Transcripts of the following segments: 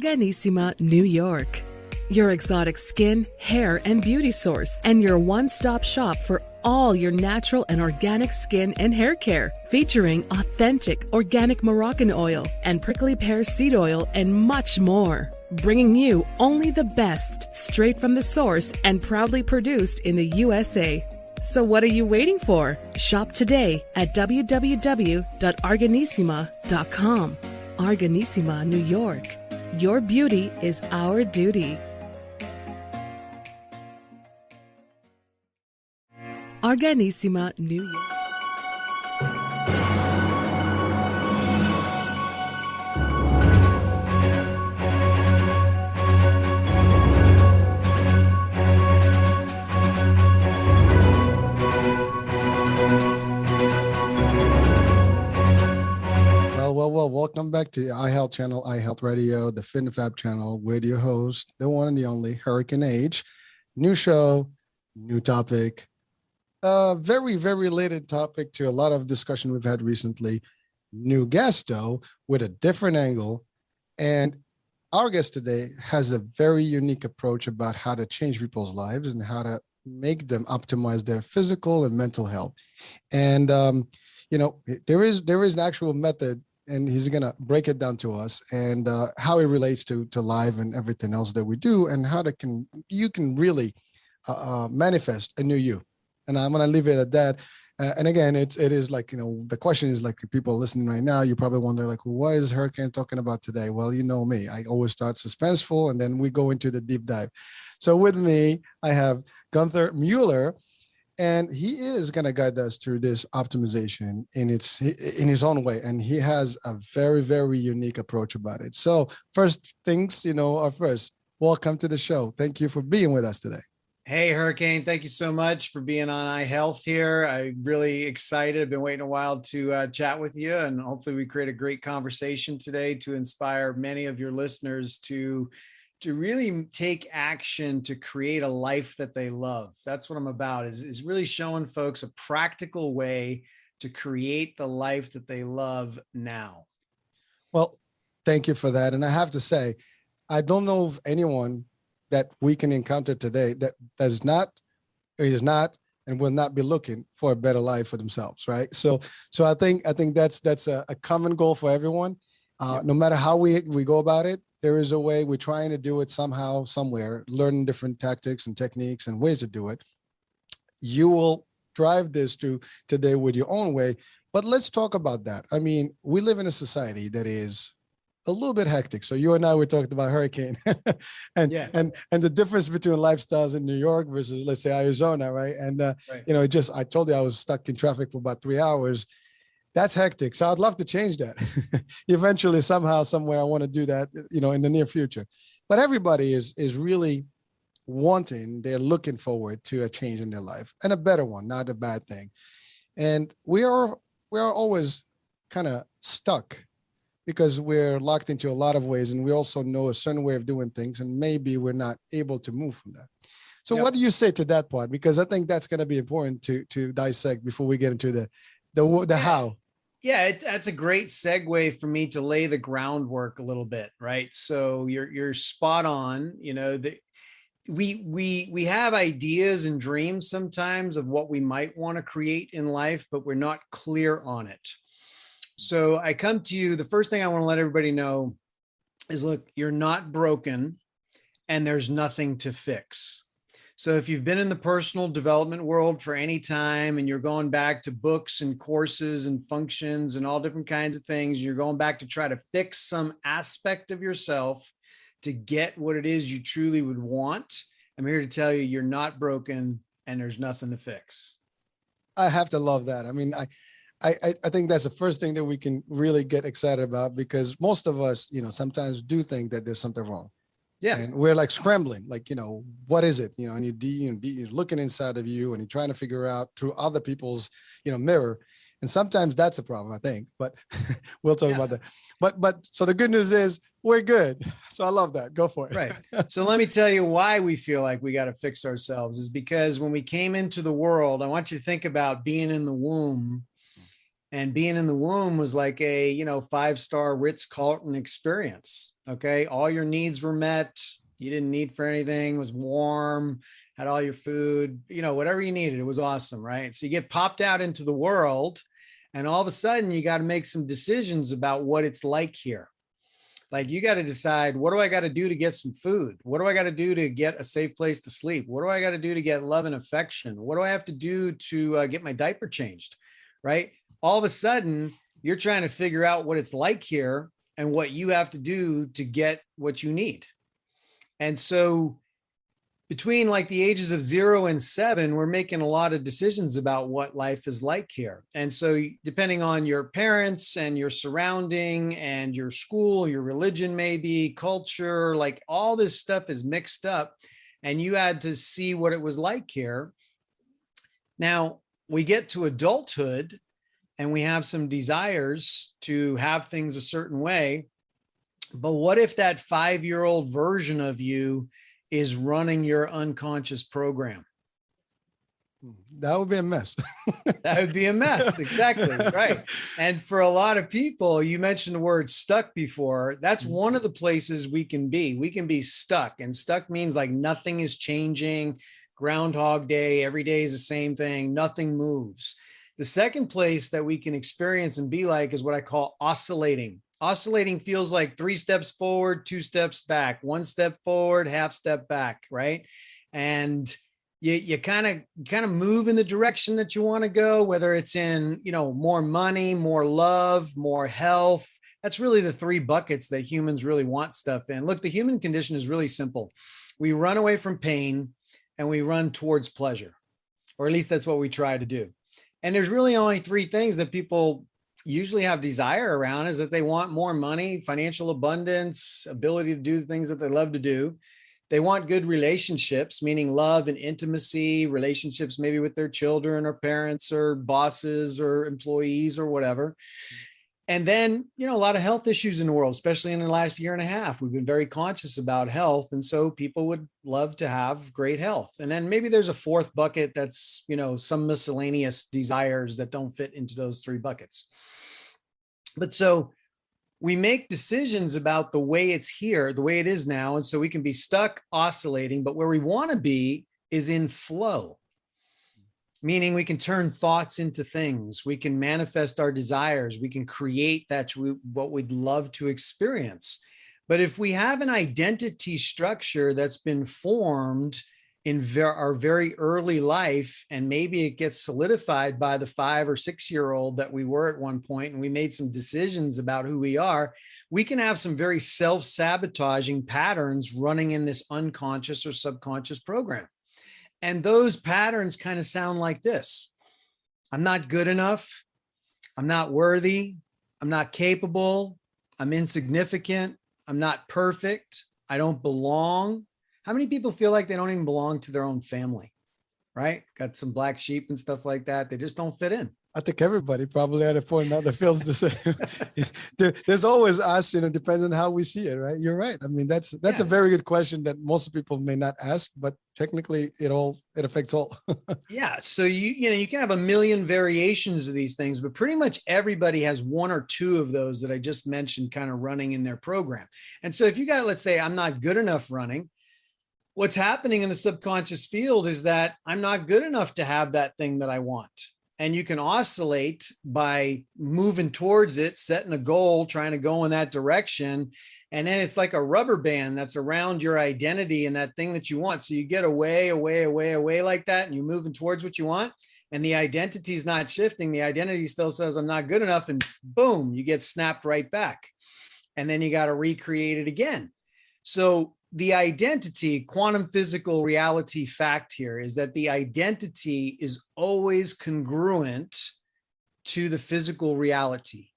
Organissima, New York. Your exotic skin, hair, and beauty source, and your one-stop shop for all your natural and organic skin and hair care, featuring authentic organic Moroccan oil and prickly pear seed oil and much more. Bringing you only the best, straight from the source and proudly produced in the USA. So what are you waiting for? Shop today at www.organissima.com. Organissima, New York. Your beauty is our duty. Organissima, New York. Well, welcome back to the iHealth channel, iHealth Radio, the FinFab channel, with your host, the one and the only Hurricane Age. New show, new topic. Very, very related topic to a lot of discussion we've had recently. New guest, though, with a different angle. And our guest today has a very unique approach about how to change people's lives and how to make them optimize their physical and mental health. And, there is an actual method, and he's going to break it down to us and how it relates to life and everything else that we do, and how you can really manifest a new you. And I'm going to leave it at that. And again, it is like, the question is like, people listening right now, you probably wonder like, well, what is Hurricane talking about today? Well, you know me, I always start suspenseful and then we go into the deep dive. So with me, I have Gunther Mueller, and he is going to guide us through this optimization in his own way. And he has a very, very unique approach about it. So first things, are first. Welcome to the show. Thank you for being with us today. Hey, Hurricane. Thank you so much for being on iHealth here. I'm really excited. I've been waiting a while to chat with you, and hopefully we create a great conversation today to inspire many of your listeners to really take action to create a life that they love. That's what I'm about, is really showing folks a practical way to create the life that they love now. Well, thank you for that. And I have to say, I don't know of anyone that we can encounter today that is not, and will not be looking for a better life for themselves, right? So I think that's a common goal for everyone. No matter how we go about it, there is a way. We're trying to do it somehow, somewhere, learning different tactics and techniques and ways to do it. You will drive this through today with your own way. But let's talk about that. I mean, we live in a society that is a little bit hectic. So you and I were talking about Hurricane and the difference between lifestyles in New York versus, let's say, Arizona, right? And right. I told you I was stuck in traffic for about 3 hours. That's hectic. So I'd love to change that. Eventually, somehow, somewhere, I want to do that, in the near future. But everybody is really they're looking forward to a change in their life, and a better one, not a bad thing. And we are always kind of stuck because we're locked into a lot of ways, and we also know a certain way of doing things, and maybe we're not able to move from that. So What do you say to that part? Because I think that's going to be important to dissect before we get into the how. Yeah, that's a great segue for me to lay the groundwork a little bit, right? So you're spot on. That we have ideas and dreams sometimes of what we might want to create in life, but we're not clear on it. So I come to you. The first thing I want to let everybody know is, look, you're not broken, and there's nothing to fix. So if you've been in the personal development world for any time, and you're going back to books and courses and functions and all different kinds of things, you're going back to try to fix some aspect of yourself to get what it is you truly would want, I'm here to tell you, you're not broken and there's nothing to fix. I have to love that. I mean, I think that's the first thing that we can really get excited about, because most of us, sometimes do think that there's something wrong. Yeah. And we're like scrambling, like, what is it? And you're looking inside of you, and you're trying to figure out through other people's, mirror. And sometimes that's a problem, I think, but we'll talk about that. But so the good news is we're good. So I love that. Go for it. Right. So let me tell you why we feel like we got to fix ourselves is because when we came into the world, I want you to think about being in the womb And being in the womb was like a, 5-star Ritz-Carlton experience. Okay. All your needs were met. You didn't need for anything, it was warm, had all your food, whatever you needed. It was awesome. Right. So you get popped out into the world, and all of a sudden you got to make some decisions about what it's like here. Like, you got to decide, what do I got to do to get some food? What do I got to do to get a safe place to sleep? What do I got to do to get love and affection? What do I have to do to get my diaper changed? Right. All of a sudden, you're trying to figure out what it's like here and what you have to do to get what you need. And so between like the ages of 0 and 7, we're making a lot of decisions about what life is like here. And so depending on your parents and your surrounding and your school, your religion, maybe culture, like all this stuff is mixed up, and you had to see what it was like here. Now we get to adulthood and we have some desires to have things a certain way. But what if that 5-year-old version of you is running your unconscious program? That would be a mess. That would be a mess. Exactly. Right. And for a lot of people, you mentioned the word stuck before. That's one of the places we can be. We can be stuck, and stuck means like nothing is changing. Groundhog Day, every day is the same thing. Nothing moves. The second place that we can experience and be like is what I call oscillating. Oscillating feels like 3 steps forward, 2 steps back, 1 step forward, half step back, right? And you kind of move in the direction that you want to go, whether it's in, more money, more love, more health. That's really the 3 buckets that humans really want stuff in. Look, the human condition is really simple. We run away from pain and we run towards pleasure, or at least that's what we try to do. And there's really only 3 things that people usually have desire around, is that they want more money, financial abundance, ability to do the things that they love to do. They want good relationships, meaning love and intimacy, relationships maybe with their children or parents or bosses or employees or whatever. And then, a lot of health issues in the world, especially in the last year and a half. We've been very conscious about health. And so people would love to have great health. And then maybe there's a 4th bucket that's, some miscellaneous desires that don't fit into those 3 buckets. But so we make decisions about the way it's here, the way it is now. And so we can be stuck oscillating, but where we want to be is in flow, meaning we can turn thoughts into things. We can manifest our desires. We can create what we'd love to experience. But if we have an identity structure that's been formed in our very early life, and maybe it gets solidified by the 5 or 6-year-old that we were at one point, and we made some decisions about who we are, we can have some very self-sabotaging patterns running in this unconscious or subconscious program. And those patterns kind of sound like this: I'm not good enough. I'm not worthy. I'm not capable. I'm insignificant. I'm not perfect. I don't belong. How many people feel like they don't even belong to their own family, right? Got some black sheep and stuff like that. They just don't fit in. I think everybody probably at a point now that feels the same. There's always us, depends on how we see it, right? You're right. I mean, that's a very good question that most people may not ask, but technically it affects all. Yeah. So you can have a million variations of these things, but pretty much everybody has 1 or 2 of those that I just mentioned kind of running in their program. And so if you got, let's say, I'm not good enough running, what's happening in the subconscious field is that I'm not good enough to have that thing that I want. And you can oscillate by moving towards it, setting a goal, trying to go in that direction. And then it's like a rubber band that's around your identity and that thing that you want. So you get away like that, and you're moving towards what you want. And the identity is not shifting. The identity still says, I'm not good enough. And boom, you get snapped right back. And then you got to recreate it again. So the identity, quantum physical reality fact here is that the identity is always congruent to the physical reality.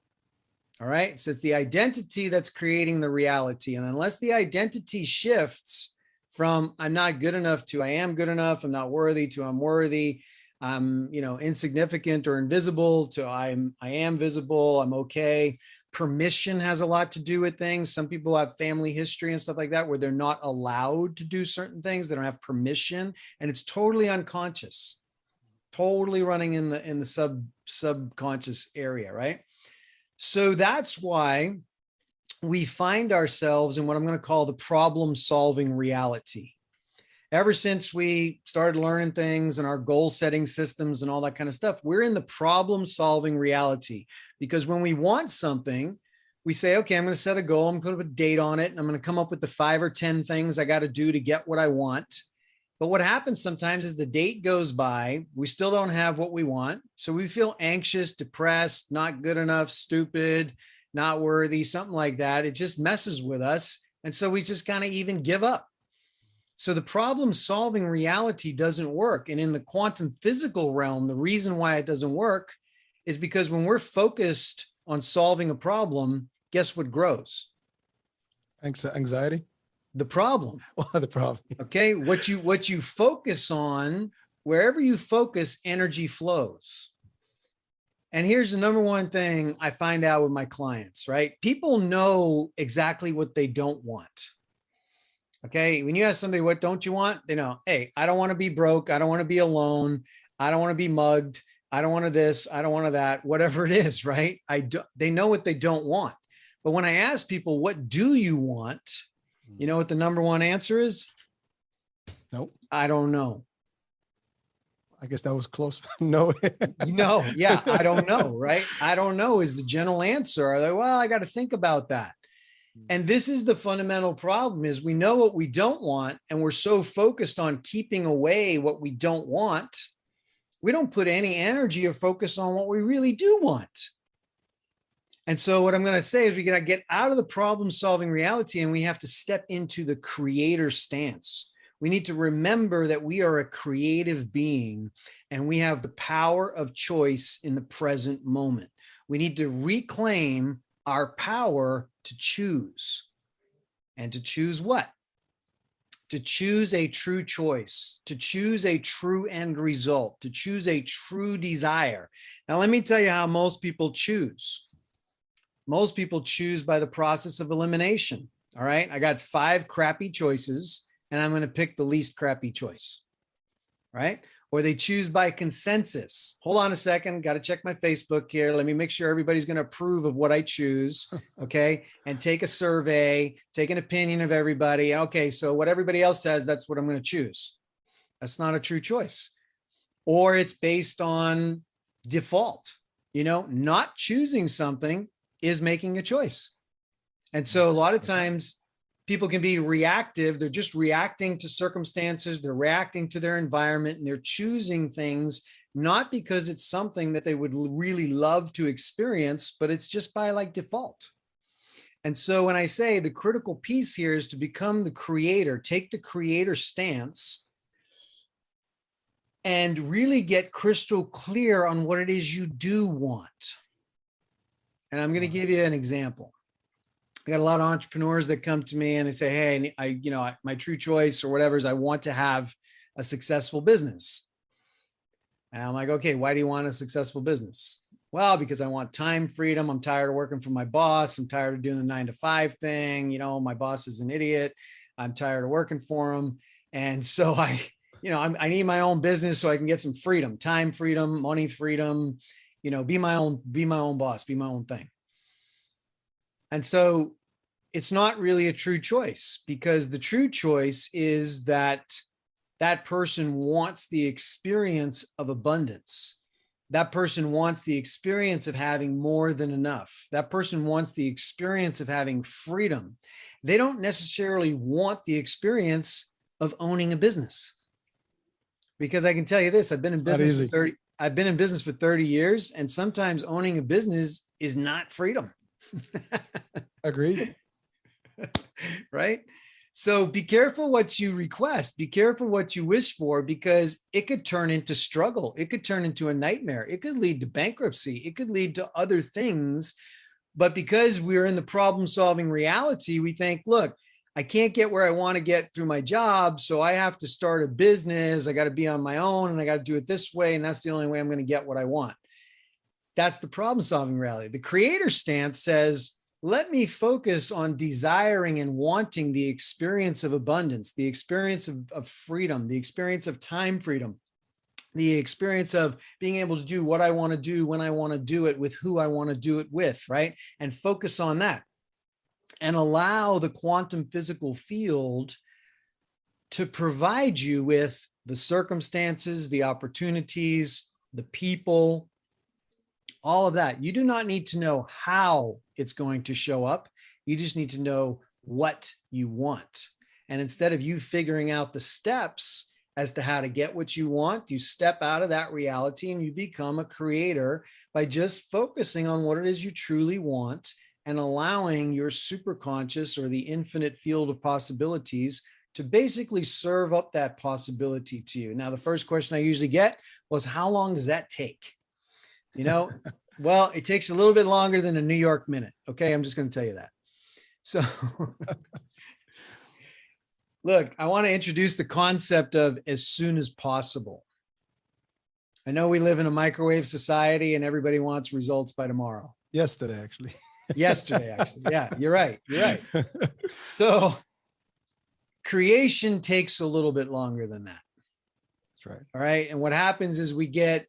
All right. So it's the identity that's creating the reality. And unless the identity shifts from I'm not good enough to I am good enough, I'm not worthy to I'm worthy, I'm insignificant or invisible to I am visible, I'm okay. Permission has a lot to do with things. Some people have family history and stuff like that where they're not allowed to do certain things. They don't have permission, and it's totally unconscious. totally running in the subconscious area, right? So that's why we find ourselves in what I'm going to call the problem-solving reality. Ever since we started learning things and our goal-setting systems and all that kind of stuff, we're in the problem-solving reality. Because when we want something, we say, okay, I'm going to set a goal. I'm going to put a date on it, and I'm going to come up with the 5 or 10 things I got to do to get what I want. But what happens sometimes is the date goes by, we still don't have what we want. So we feel anxious, depressed, not good enough, stupid, not worthy, something like that. It just messes with us. And so we just kind of even give up. So the problem-solving reality doesn't work. And in the quantum physical realm, the reason why it doesn't work is because when we're focused on solving a problem, guess what grows? Anxiety? The problem. Well, the problem. Okay. What you focus on, wherever you focus, energy flows. And here's the number one thing I find out with my clients, right? People know exactly what they don't want. Okay. When you ask somebody, what don't you want? They know, hey, I don't want to be broke. I don't want to be alone. I don't want to be mugged. I don't want to this. I don't want to that, whatever it is, right? They know what they don't want. But when I ask people, what do you want? You know what the number one answer is? Nope. I don't know. I guess that was close. No. No. Yeah. I don't know. Right. I don't know is the general answer. They're like, well, I got to think about that. And this is the fundamental problem is we know what we don't want. And we're so focused on keeping away what we don't want. We don't put any energy or focus on what we really do want. And so what I'm going to say is we got to get out of the problem solving reality and we have to step into the creator stance. We need to remember that we are a creative being and we have the power of choice in the present moment. We need to reclaim our power to choose. And to choose what? To choose a true choice, to choose a true end result, to choose a true desire. Now, let me tell you how most people choose. Most people choose by the process of elimination. All right. I got 5 crappy choices and I'm going to pick the least crappy choice. Right. Or they choose by consensus. Hold on a second. Got to check my Facebook here. Let me make sure everybody's going to approve of what I choose. Okay. And take a survey, take an opinion of everybody. Okay. So what everybody else says, that's what I'm going to choose. That's not a true choice. Or it's based on default. You know, not choosing something is making a choice. And so a lot of times people can be reactive. They're just reacting to circumstances. They're reacting to their environment and they're choosing things, not because it's something that they would really love to experience, but it's just by like default. And so when I say the critical piece here is to become the creator, take the creator stance and really get crystal clear on what it is you do want. And I'm going to give you an example. I got a lot of entrepreneurs that come to me and they say, hey, my true choice or whatever is I want to have a successful business. And I'm like, okay, why do you want a successful business? Well, because I want time freedom. I'm tired of working for my boss. I'm tired of doing the 9-to-5 thing. You know, my boss is an idiot. I'm tired of working for him. And so I need my own business so I can get some freedom, time freedom, money freedom, be my own boss, be my own thing. And so it's not really a true choice because the true choice is that that person wants the experience of abundance. That person wants the experience of having more than enough. That person wants the experience of having freedom. They don't necessarily want the experience of owning a business. Because I can tell you this, I've been in business for 30 years, and sometimes owning a business is not freedom. Agreed. Right? So be careful what you request. Be careful what you wish for, because it could turn into struggle. It could turn into a nightmare. It could lead to bankruptcy. It could lead to other things. But because we're in the problem-solving reality, we think, look, I can't get where I want to get through my job, so I have to start a business. I got to be on my own, and I got to do it this way, and that's the only way I'm going to get what I want. That's the problem-solving reality. The creator stance says, let me focus on desiring and wanting the experience of abundance, the experience of freedom, the experience of time freedom, the experience of being able to do what I want to do when I want to do it with who I want to do it with, right? And focus on that and allow the quantum physical field to provide you with the circumstances, the opportunities, the people, all of that. You do not need to know how it's going to show up. You just need to know what you want. And instead of you figuring out the steps as to how to get what you want, you step out of that reality and you become a creator by just focusing on what it is you truly want and allowing your superconscious or the infinite field of possibilities to basically serve up that possibility to you. Now, the first question I usually get was, how long does that take? You know, well, it takes a little bit longer than a New York minute. Okay. I'm just going to tell you that. So look, I want to introduce the concept of as soon as possible. I know we live in a microwave society and everybody wants results by tomorrow. Yesterday, actually. Yeah, you're right. So creation takes a little bit longer than that. That's right. All right. And what happens is we get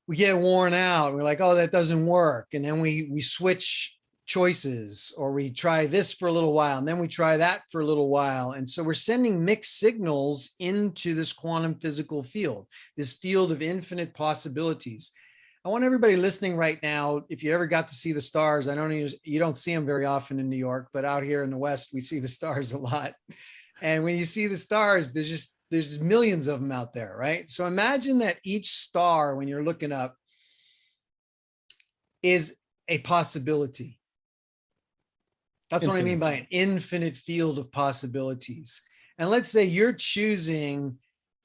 worn out. We're like, oh, that doesn't work. And then we switch choices, or we try this for a little while and then we try that for a little while. And so we're sending mixed signals into this quantum physical field, this field of infinite possibilities. I want everybody listening right now, if you ever got to see the stars, you don't see them very often in New York, but out here in the West, we see the stars a lot. And when you see the stars, there's just millions of them out there, right? So imagine that each star, when you're looking up, is a possibility. That's what I mean by an infinite field of possibilities. And let's say you're choosing,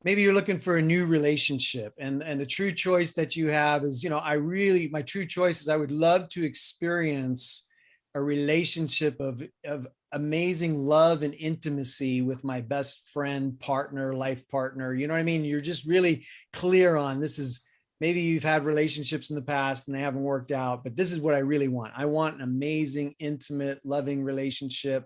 maybe you're looking for a new relationship, and the true choice that you have is, my true choice is I would love to experience a relationship of amazing love and intimacy with my best friend, partner, life partner. You know what I mean? You're just really clear on this is, maybe you've had relationships in the past and they haven't worked out, but this is what I really want. I want an amazing, intimate, loving relationship.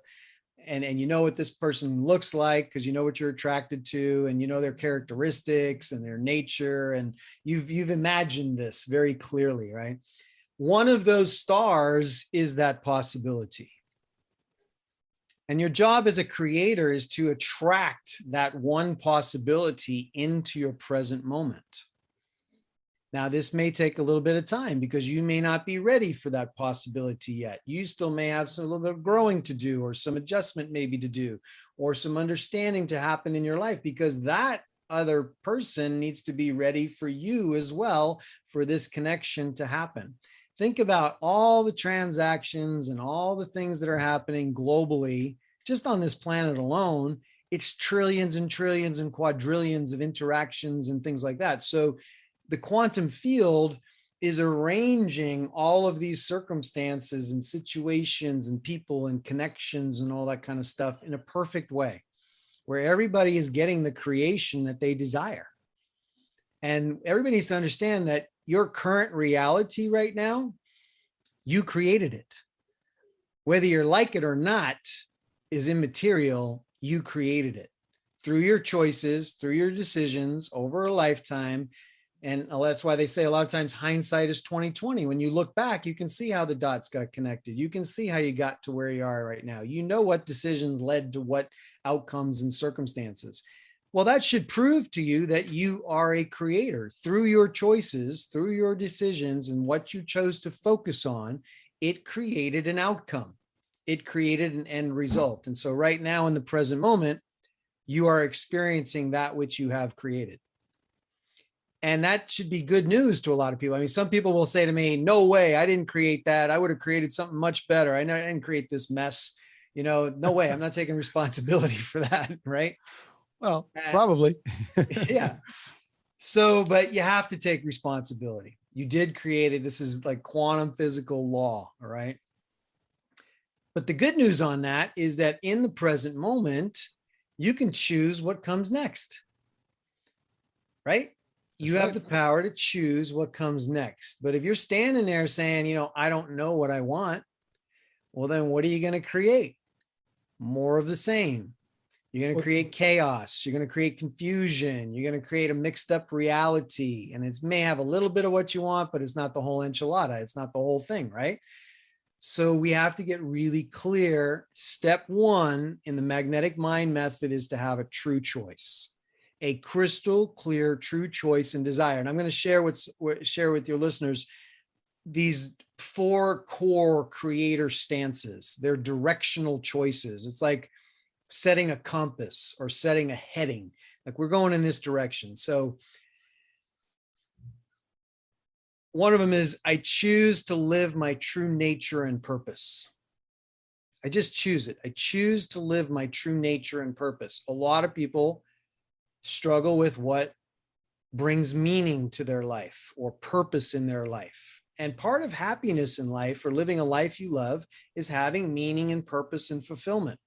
And you know what this person looks like because you know what you're attracted to, and you know their characteristics and their nature. And you've imagined this very clearly, right? One of those stars is that possibility. And your job as a creator is to attract that one possibility into your present moment. Now, this may take a little bit of time because you may not be ready for that possibility yet. You still may have a little bit of growing to do, or some adjustment maybe to do, or some understanding to happen in your life, because that other person needs to be ready for you as well for this connection to happen. Think about all the transactions and all the things that are happening globally, just on this planet alone. It's trillions and trillions and quadrillions of interactions and things like that. So the quantum field is arranging all of these circumstances and situations and people and connections and all that kind of stuff in a perfect way, where everybody is getting the creation that they desire. And everybody needs to understand that your current reality right now, you created it. Whether you like it or not is immaterial. You created it through your choices, through your decisions over a lifetime. And that's why they say a lot of times hindsight is 20/20. When you look back, you can see how the dots got connected. You can see how you got to where you are right now. You know what decisions led to what outcomes and circumstances. Well, that should prove to you that you are a creator through your choices, through your decisions, and what you chose to focus on. It created an outcome. It created an end result. And so right now in the present moment, you are experiencing that which you have created. And that should be good news to a lot of people. I mean, some people will say to me, no way, I didn't create that. I would have created something much better. I didn't create this mess. No way. I'm not taking responsibility for that. Right. Well, probably. Yeah. So, but you have to take responsibility. You did create it. This is like quantum physical law. All right. But the good news on that is that in the present moment, you can choose what comes next. Right? You have the power to choose what comes next. But if you're standing there saying, I don't know what I want, well, then what are you going to create? More of the same. You're going to create chaos. You're going to create confusion. You're going to create a mixed up reality. And it may have a little bit of what you want, but it's not the whole enchilada. It's not the whole thing, right? So we have to get really clear. Step one in the magnetic mind method is to have a true choice, a crystal clear, true choice and desire. And I'm going to share with your listeners these 4 core creator stances. They're directional choices. It's like setting a compass or setting a heading, like we're going in this direction. So one of them is, I choose to live my true nature and purpose. I just choose it. I choose to live my true nature and purpose. A lot of people struggle with what brings meaning to their life or purpose in their life. And part of happiness in life, or living a life you love, is having meaning and purpose and fulfillment.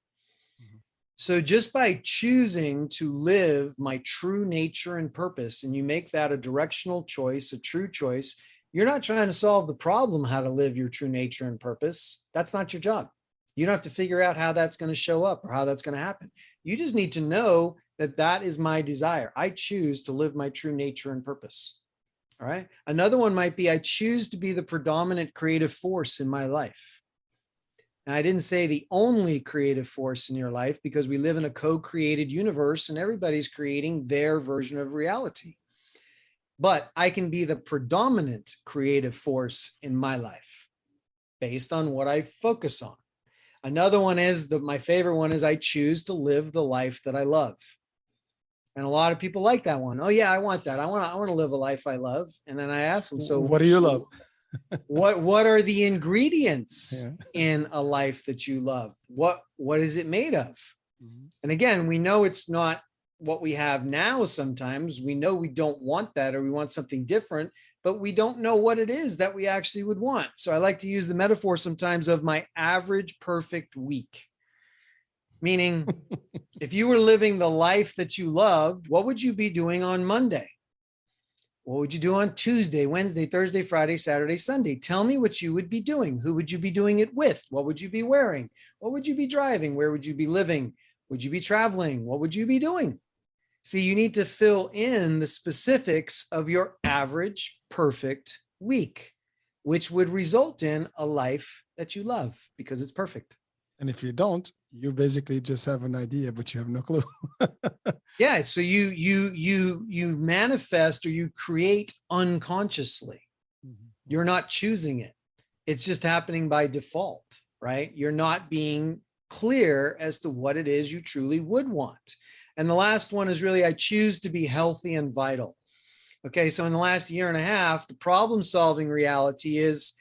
So just by choosing to live my true nature and purpose, and you make that a directional choice, a true choice, you're not trying to solve the problem, how to live your true nature and purpose. That's not your job. You don't have to figure out how that's going to show up or how that's going to happen. You just need to know that that is my desire. I choose to live my true nature and purpose. All right. Another one might be, I choose to be the predominant creative force in my life. Now, I didn't say the only creative force in your life, because we live in a co-created universe and everybody's creating their version of reality. But I can be the predominant creative force in my life based on what I focus on. Another one is, my favorite one is, I choose to live the life that I love. And a lot of people like that one. Oh yeah, I want that. I want to live a life I love. And then I ask them, so what do you love? what are the ingredients in a life that you love? What is it made of? And again, we know it's not what we have now. Sometimes we know we don't want that, or we want something different, but we don't know what it is that we actually would want. So I like to use the metaphor sometimes of my average perfect week. Meaning, if you were living the life that you loved, what would you be doing on Monday? What would you do on Tuesday, Wednesday, Thursday, Friday, Saturday, Sunday? Tell me what you would be doing. Who would you be doing it with? What would you be wearing? What would you be driving? Where would you be living? Would you be traveling? What would you be doing? See, you need to fill in the specifics of your average perfect week, which would result in a life that you love because it's perfect. And if you don't, you basically just have an idea, but you have no clue. Yeah. So you manifest, or you create unconsciously. You're not choosing it. It's just happening by default, right? You're not being clear as to what it is you truly would want. And the last one is really, I choose to be healthy and vital. Okay. So in the last year and a half, the problem solving reality is,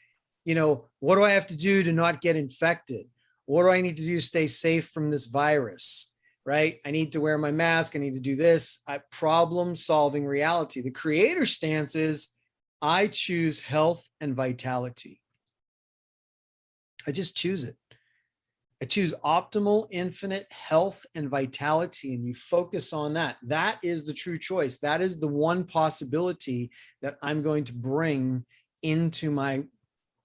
what do I have to do to not get infected? What do I need to do to stay safe from this virus, right? I need to wear my mask. I need to do this. Problem solving reality. The creator stance is, I choose health and vitality. I just choose it. I choose optimal, infinite health and vitality, and you focus on that. That is the true choice. That is the one possibility that I'm going to bring into my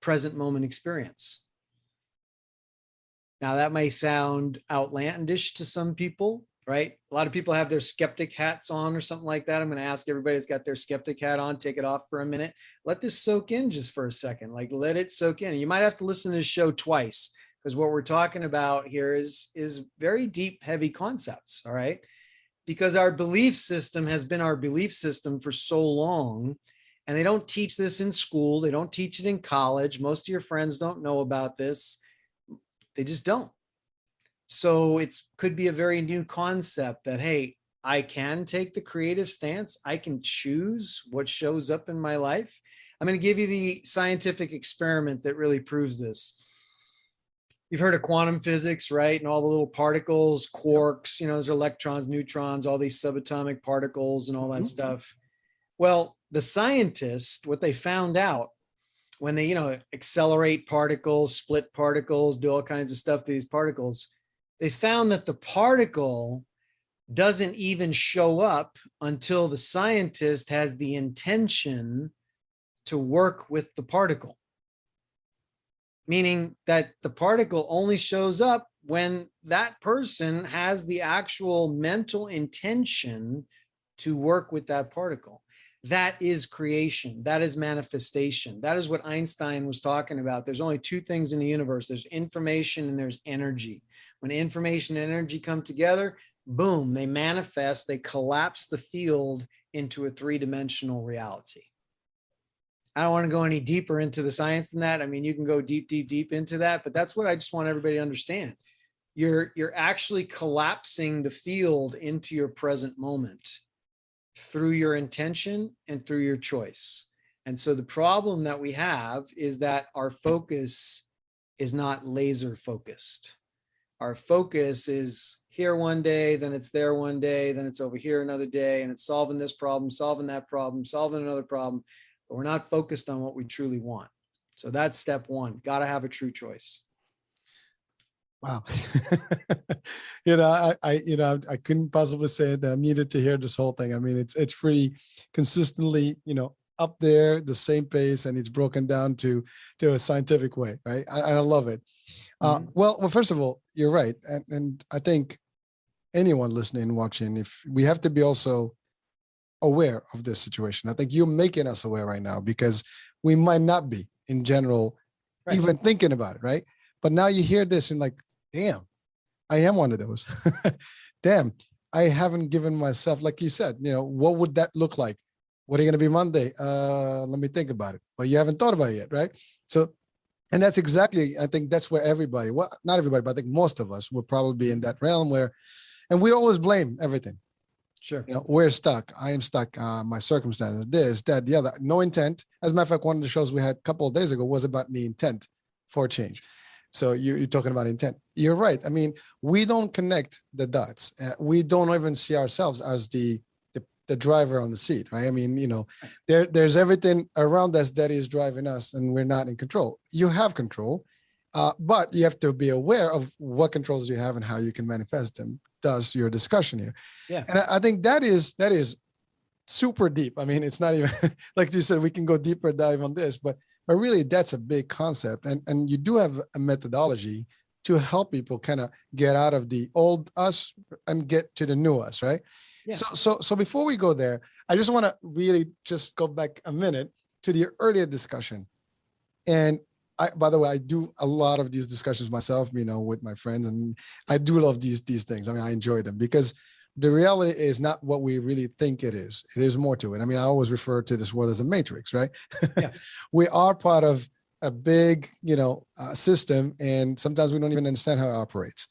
present moment experience. Now, that may sound outlandish to some people, right? A lot of people have their skeptic hats on or something like that. I'm going to ask everybody that's got their skeptic hat on, take it off for a minute. Let this soak in just for a second. Like, let it soak in. You might have to listen to this show twice, because what we're talking about here is very deep, heavy concepts, all right? Because our belief system has been our belief system for so long, and they don't teach this in school. They don't teach it in college. Most of your friends don't know about this. They just don't. So it could be a very new concept that, hey, I can take the creative stance. I can choose what shows up in my life. I'm going to give you the scientific experiment that really proves this. You've heard of quantum physics, right? And all the little particles, quarks, there's electrons, neutrons, all these subatomic particles and all that stuff. Well, the scientists, what they found out when they, accelerate particles, split particles, do all kinds of stuff to these particles, they found that the particle doesn't even show up until the scientist has the intention to work with the particle. meaning that the particle only shows up when that person has the actual mental intention to work with that particle. That is creation. That is manifestation. That is what Einstein was talking about. There's only two things in the universe. There's information and there's energy. When information and energy come together, boom, they manifest, they collapse the field into a three-dimensional reality. I don't want to go any deeper into the science than that. I mean, you can go deep, deep, deep into that, but that's what I just want everybody to understand. You're actually collapsing the field into your present moment through your intention and through your choice. And so the problem that we have is that our focus is not laser focused. Our focus is here one day, then it's there one day, then it's over here another day, and it's solving this problem, solving that problem, solving another problem, but we're not focused on what we truly want. So that's step one. Got to have a true choice. Wow. I couldn't possibly say that I needed to hear this whole thing. I mean, it's pretty consistently, up there, the same pace, and it's broken down to a scientific way, right? I love it. Well, first of all, you're right. And I think anyone listening, watching, if we have to be also aware of this situation. I think you're making us aware right now because we might not be in general, even thinking about it, right? But now you hear this and like, damn, I am one of those. Damn, I haven't given myself, like you said, what would that look like? What are you going to be Monday? Let me think about it. Well, you haven't thought about it yet, right? So, and that's exactly, I think that's where everybody, well, not everybody, but I think most of us will probably be in that realm where, and we always blame everything. Sure. We're stuck. I am stuck. My circumstances, this, that, the other. No intent. As a matter of fact, one of the shows we had a couple of days ago was about the intent for change. So you're talking about intent. You're right. I mean, we don't connect the dots. We don't even see ourselves as the driver on the seat, right? I mean, there's everything around us that is driving us, and we're not in control. You have control, but you have to be aware of what controls you have and how you can manifest them. Does your discussion here? Yeah, and I think that is super deep. I mean, it's not even like you said. We can go deeper dive on this, but really, that's a big concept, and you do have a methodology to help people kind of get out of the old us and get to the new us, right? Yeah. So before we go there, I just want to really just go back a minute to the earlier discussion. And by the way, I do a lot of these discussions myself, with my friends, and I do love these things. I mean, I enjoy them because the reality is not what we really think it is. There's more to it. I mean, I always refer to this world as a matrix, right? Yeah. We are part of a big, system, and sometimes we don't even understand how it operates.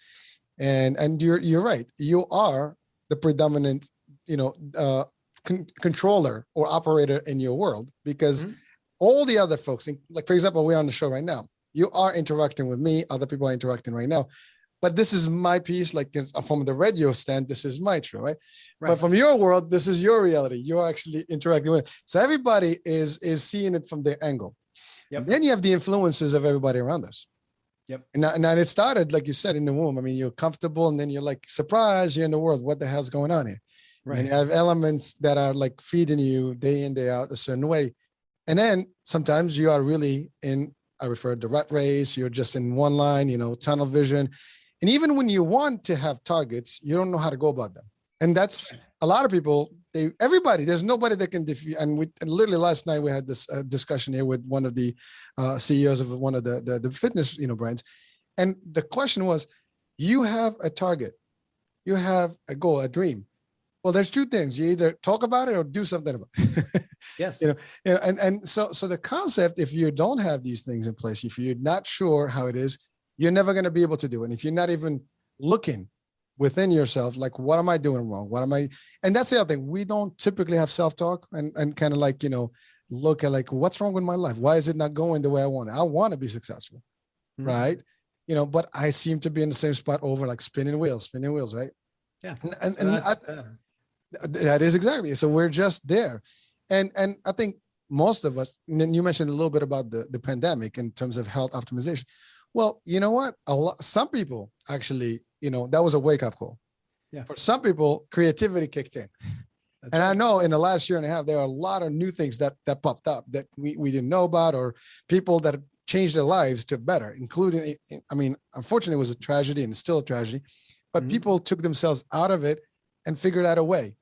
And you're right. You are the predominant, controller or operator in your world because all the other folks, like for example, we're on the show right now. You are interacting with me. Other people are interacting right now. But this is my piece, like from the radio stand, this is my show, right? But from your world, this is your reality. You're actually interacting with it. So everybody is seeing it from their angle. Yep. Then you have the influences of everybody around us. Yep. And it started, like you said, in the womb. I mean, you're comfortable, and then you're like, surprise, you're in the world. What the hell's going on here? Right. And you have elements that are like feeding you day in, day out a certain way. And then sometimes you are really in, I refer to the rat race. You're just in one line, tunnel vision. And even when you want to have targets, you don't know how to go about them. And that's a lot of people, there's nobody that can defeat. And literally last night we had this discussion here with one of the CEOs of one of the fitness, brands. And the question was, you have a target, you have a goal, a dream. Well, there's two things. You either talk about it or do something about it. Yes. And so the concept, if you don't have these things in place, if you're not sure how it is, you're never going to be able to do it. And if you're not even looking within yourself, like, what am I doing wrong? And that's the other thing. We don't typically have self-talk and kind of like, look at like, what's wrong with my life? Why is it not going the way I want it? I want to be successful, right? But I seem to be in the same spot over, like spinning wheels, right? Yeah. And that is exactly. So we're just there. And I think most of us, and you mentioned a little bit about the pandemic in terms of health optimization. Well, you know what? Some people actually, that was a wake-up call. Yeah. For some people, creativity kicked in. And I know in the last year and a half, there are a lot of new things that popped up that we didn't know about, or people that change their lives to better, including, I mean, unfortunately, it was a tragedy and it's still a tragedy, but people took themselves out of it and figured out a way.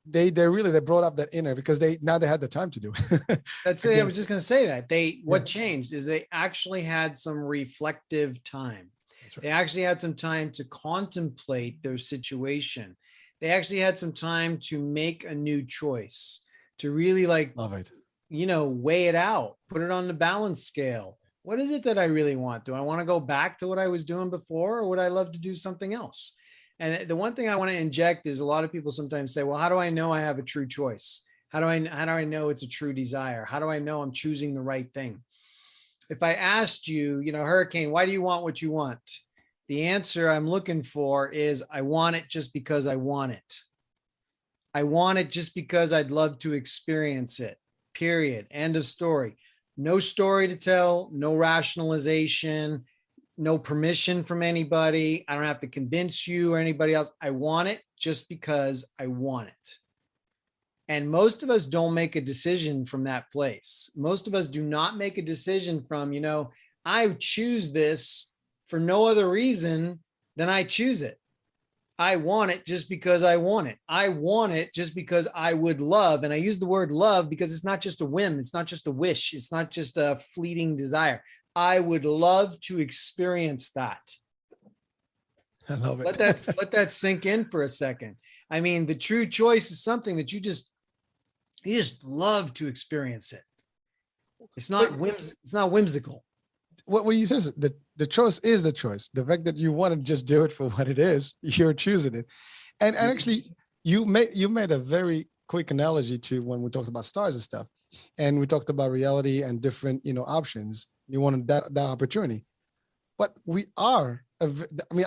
They brought up that inner, because they had the time to do it. That's it. I was just going to say that what changed is they actually had some reflective time. Right. They actually had some time to contemplate their situation. They actually had some time to make a new choice, to really love it. Weigh it out, put it on the balance scale. What is it that I really want? Do I want to go back to what I was doing before, or would I love to do something else? And the one thing I want to inject is, a lot of people sometimes say, well, how do I know I have a true choice? How do I know it's a true desire? How do I know I'm choosing the right thing? If I asked you, Hurricane, why do you want what you want? The answer I'm looking for is, I want it just because I want it. I want it just because I'd love to experience it. Period. End of story. No story to tell, no rationalization, no permission from anybody. I don't have to convince you or anybody else. I want it just because I want it. And most of us don't make a decision from that place. Most of us do not make a decision from, I choose this for no other reason than I choose it. I want it just because I want it. I want it just because I would love. And I use the word love because it's not just a whim. It's not just a wish. It's not just a fleeting desire. I would love to experience that. I love it. Let that sink in for a second. I mean, the true choice is something that you just love to experience it. It's not whimsical. What you said, the choice is the choice. The fact that you want to just do it for what it is, you're choosing it. And actually, you made a very quick analogy to when we talked about stars and stuff, and we talked about reality and different options. You wanted that opportunity, but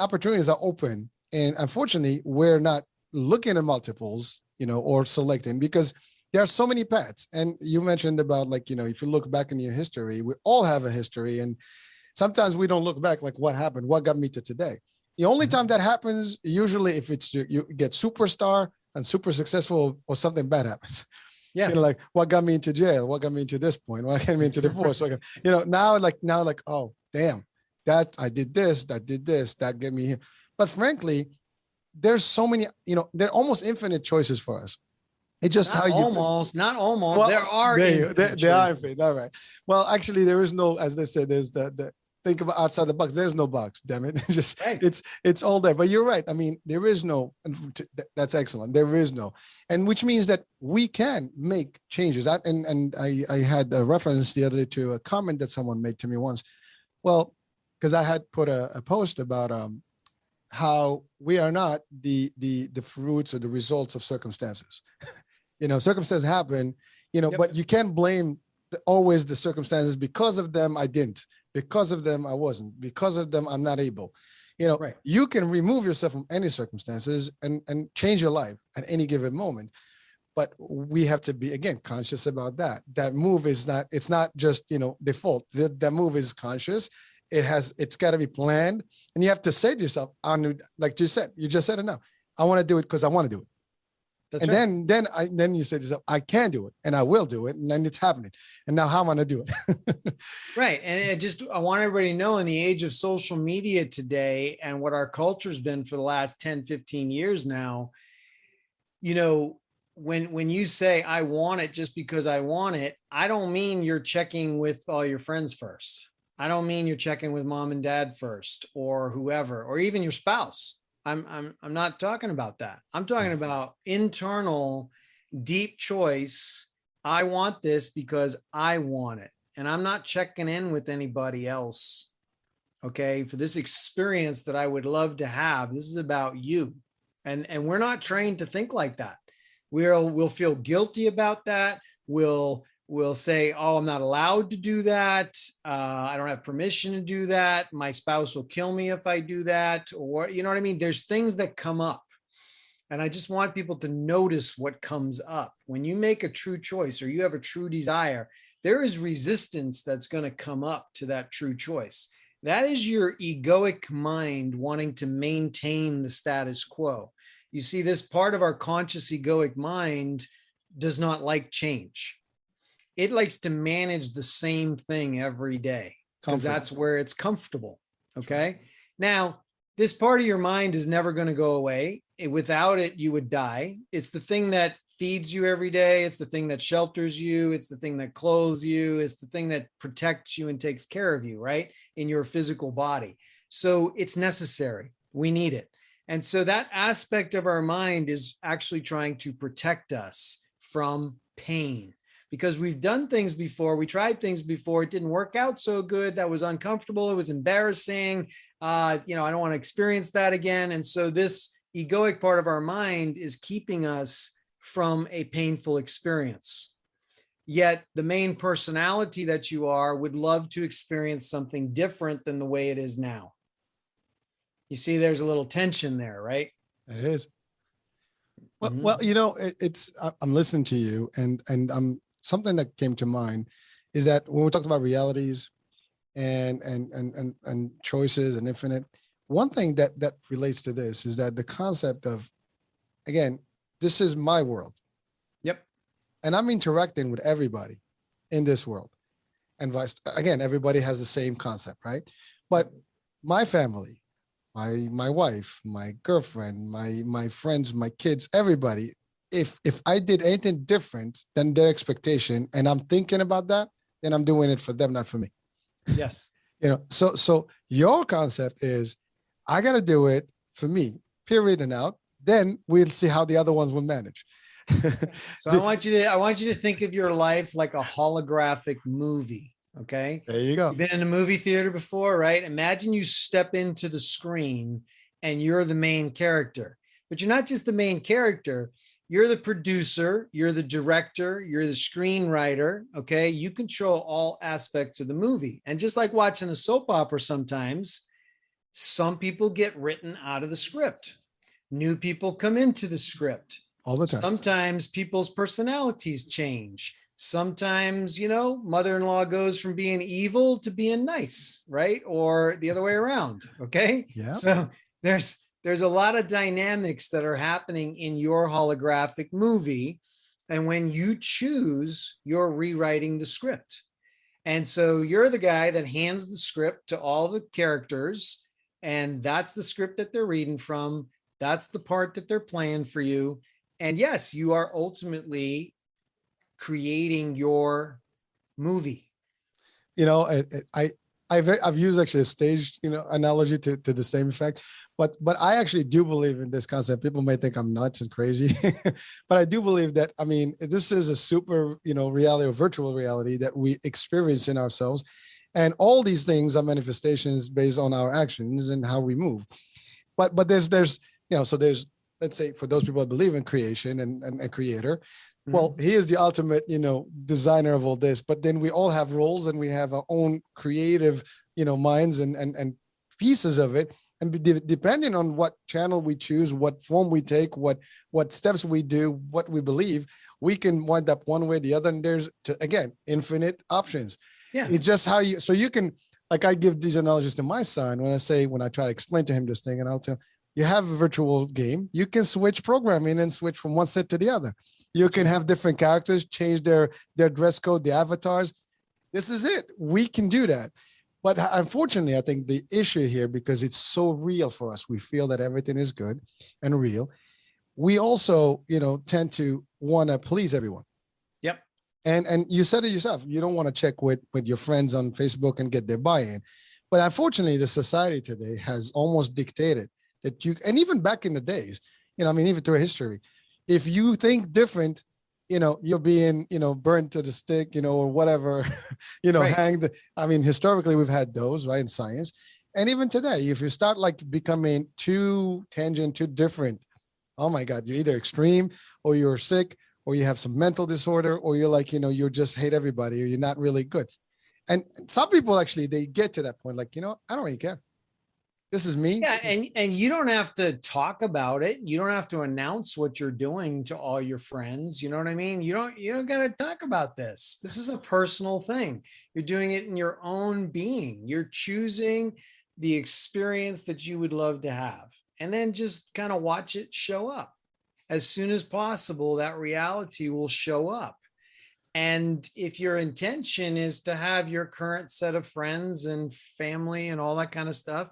opportunities are open, and unfortunately, we're not looking at multiples, or selecting, because there are so many paths. And you mentioned about if you look back in your history, we all have a history, and sometimes we don't look back, what happened, what got me to today. The only time that happens, usually, if it's you get superstar and super successful, or something bad happens. Yeah. What got me into jail? What got me to this point? What got me into divorce? Now, oh, damn, that I did this, that get me here. But frankly, there's so many, there are almost infinite choices for us. It's just not almost. Well, there are infinite. All right. Well, actually, there is no, as they say, there's the think about outside the box. There's no box, damn it. Just right. It's all there. But you're right. I mean, there is no, that's excellent. There is no, and which means that we can make changes. I had a reference the other day to a comment that someone made to me once. Well, because I had put a post about how we are not the fruits or the results of circumstances. Circumstances happen, but you can't blame always the circumstances. Because of them, I didn't. Because of them, I wasn't. Because of them, I'm not able. Right. You can remove yourself from any circumstances and change your life at any given moment. But we have to be, again, conscious about that. That move is not, it's not just, default. That move is conscious. It's got to be planned. And you have to say to yourself, like you just said it now. I want to do it because I want to do it. That's and right. then you say to yourself, I can do it and I will do it. And then it's happening. And now how am I going to do it? Right. And I want everybody to know, in the age of social media today and what our culture's been for the last 10, 15 years now, when you say I want it just because I want it, I don't mean you're checking with all your friends first. I don't mean you're checking with mom and dad first, or whoever, or even your spouse. I'm not talking about that. I'm talking about internal, deep choice. I want this because I want it. And I'm not checking in with anybody else. Okay. For this experience that I would love to have, this is about you. And we're not trained to think like that. We'll feel guilty about that. We'll say, oh, I'm not allowed to do that. I don't have permission to do that. My spouse will kill me if I do that. Or, you know what I mean? There's things that come up. And I just want people to notice what comes up. When you make a true choice or you have a true desire, there is resistance that's going to come up to that true choice. That is your egoic mind wanting to maintain the status quo. You see, this part of our conscious egoic mind does not like change. It likes to manage the same thing every day. because that's where it's comfortable. Okay. Now, this part of your mind is never going to go away. Without it, you would die. It's the thing that feeds you every day. It's the thing that shelters you. It's the thing that clothes you. It's the thing that protects you and takes care of you, right? In your physical body. So it's necessary. We need it. And so that aspect of our mind is actually trying to protect us from pain, because we've done things before. We tried things before. It didn't work out so good. That was uncomfortable. It was embarrassing. I don't want to experience that again. And so this egoic part of our mind is keeping us from a painful experience. Yet the main personality that you are would love to experience something different than the way it is now. You see, there's a little tension there, right? It is. Well, I'm listening to you, and something that came to mind is that when we talked about realities and choices and infinite, one thing that relates to this is that the concept of, again, this is my world. Yep. And I'm interacting with everybody in this world. And again, everybody has the same concept, right? But my family, my wife, my girlfriend, my friends, my kids, everybody, if I did anything different than their expectation and I'm thinking about that, then I'm doing it for them, not for me. Yes. So your concept is, I got to do it for me, period and out. Then we'll see how the other ones will manage. So I want you to think of your life like a holographic movie. Okay. There you go. You've been in a movie theater before, right? Imagine you step into the screen and you're the main character, but you're not just the main character. You're the producer, you're the director, you're the screenwriter. Okay. You control all aspects of the movie. And just like watching a soap opera, sometimes some people get written out of the script. New people come into the script. All the time. Sometimes people's personalities change. Sometimes, mother-in-law goes from being evil to being nice, right? Or the other way around. Okay. Yeah. So there's a lot of dynamics that are happening in your holographic movie. And when you choose, you're rewriting the script. And so you're the guy that hands the script to all the characters, and that's the script that they're reading from. That's the part that they're playing for you. And yes, you are ultimately creating your movie. I've used actually a stage, analogy to the same effect, but I actually do believe in this concept. People may think I'm nuts and crazy, but I do believe that, this is a super, reality or virtual reality that we experience in ourselves. And all these things are manifestations based on our actions and how we move. But there's, let's say for those people that believe in creation and a creator, well, he is the ultimate, designer of all this, but then we all have roles and we have our own creative, minds and pieces of it. And depending on what channel we choose, what form we take, what steps we do, what we believe, we can wind up one way or the other. And there's, again, infinite options. Yeah. It's just how you can, like I give these analogies to my son when I try to explain to him this thing, and I'll tell him, you have a virtual game. You can switch programming and switch from one set to the other. You can have different characters, change their dress code, the avatars. This is it. We can do that. But unfortunately, I think the issue here, because it's so real for us, we feel that everything is good and real. We also, tend to want to please everyone. Yep. And you said it yourself. You don't want to check with your friends on Facebook and get their buy-in. But unfortunately, the society today has almost dictated that and even back in the days, even through history, if you think different, you're being, burnt to the stick, or whatever, Right. hanged. Historically, we've had those, right, in science. And even today, if you start becoming too tangent, too different, oh my God, you're either extreme or you're sick or you have some mental disorder or you're you just hate everybody or you're not really good. And some people actually, they get to that point, I don't really care. This is me. Yeah, and you don't have to talk about it. You don't have to announce what you're doing to all your friends. You know what I mean? You don't got to talk about this. This is a personal thing. You're doing it in your own being. You're choosing the experience that you would love to have, and then just kind of watch it show up. As soon as possible, that reality will show up. And if your intention is to have your current set of friends and family and all that kind of stuff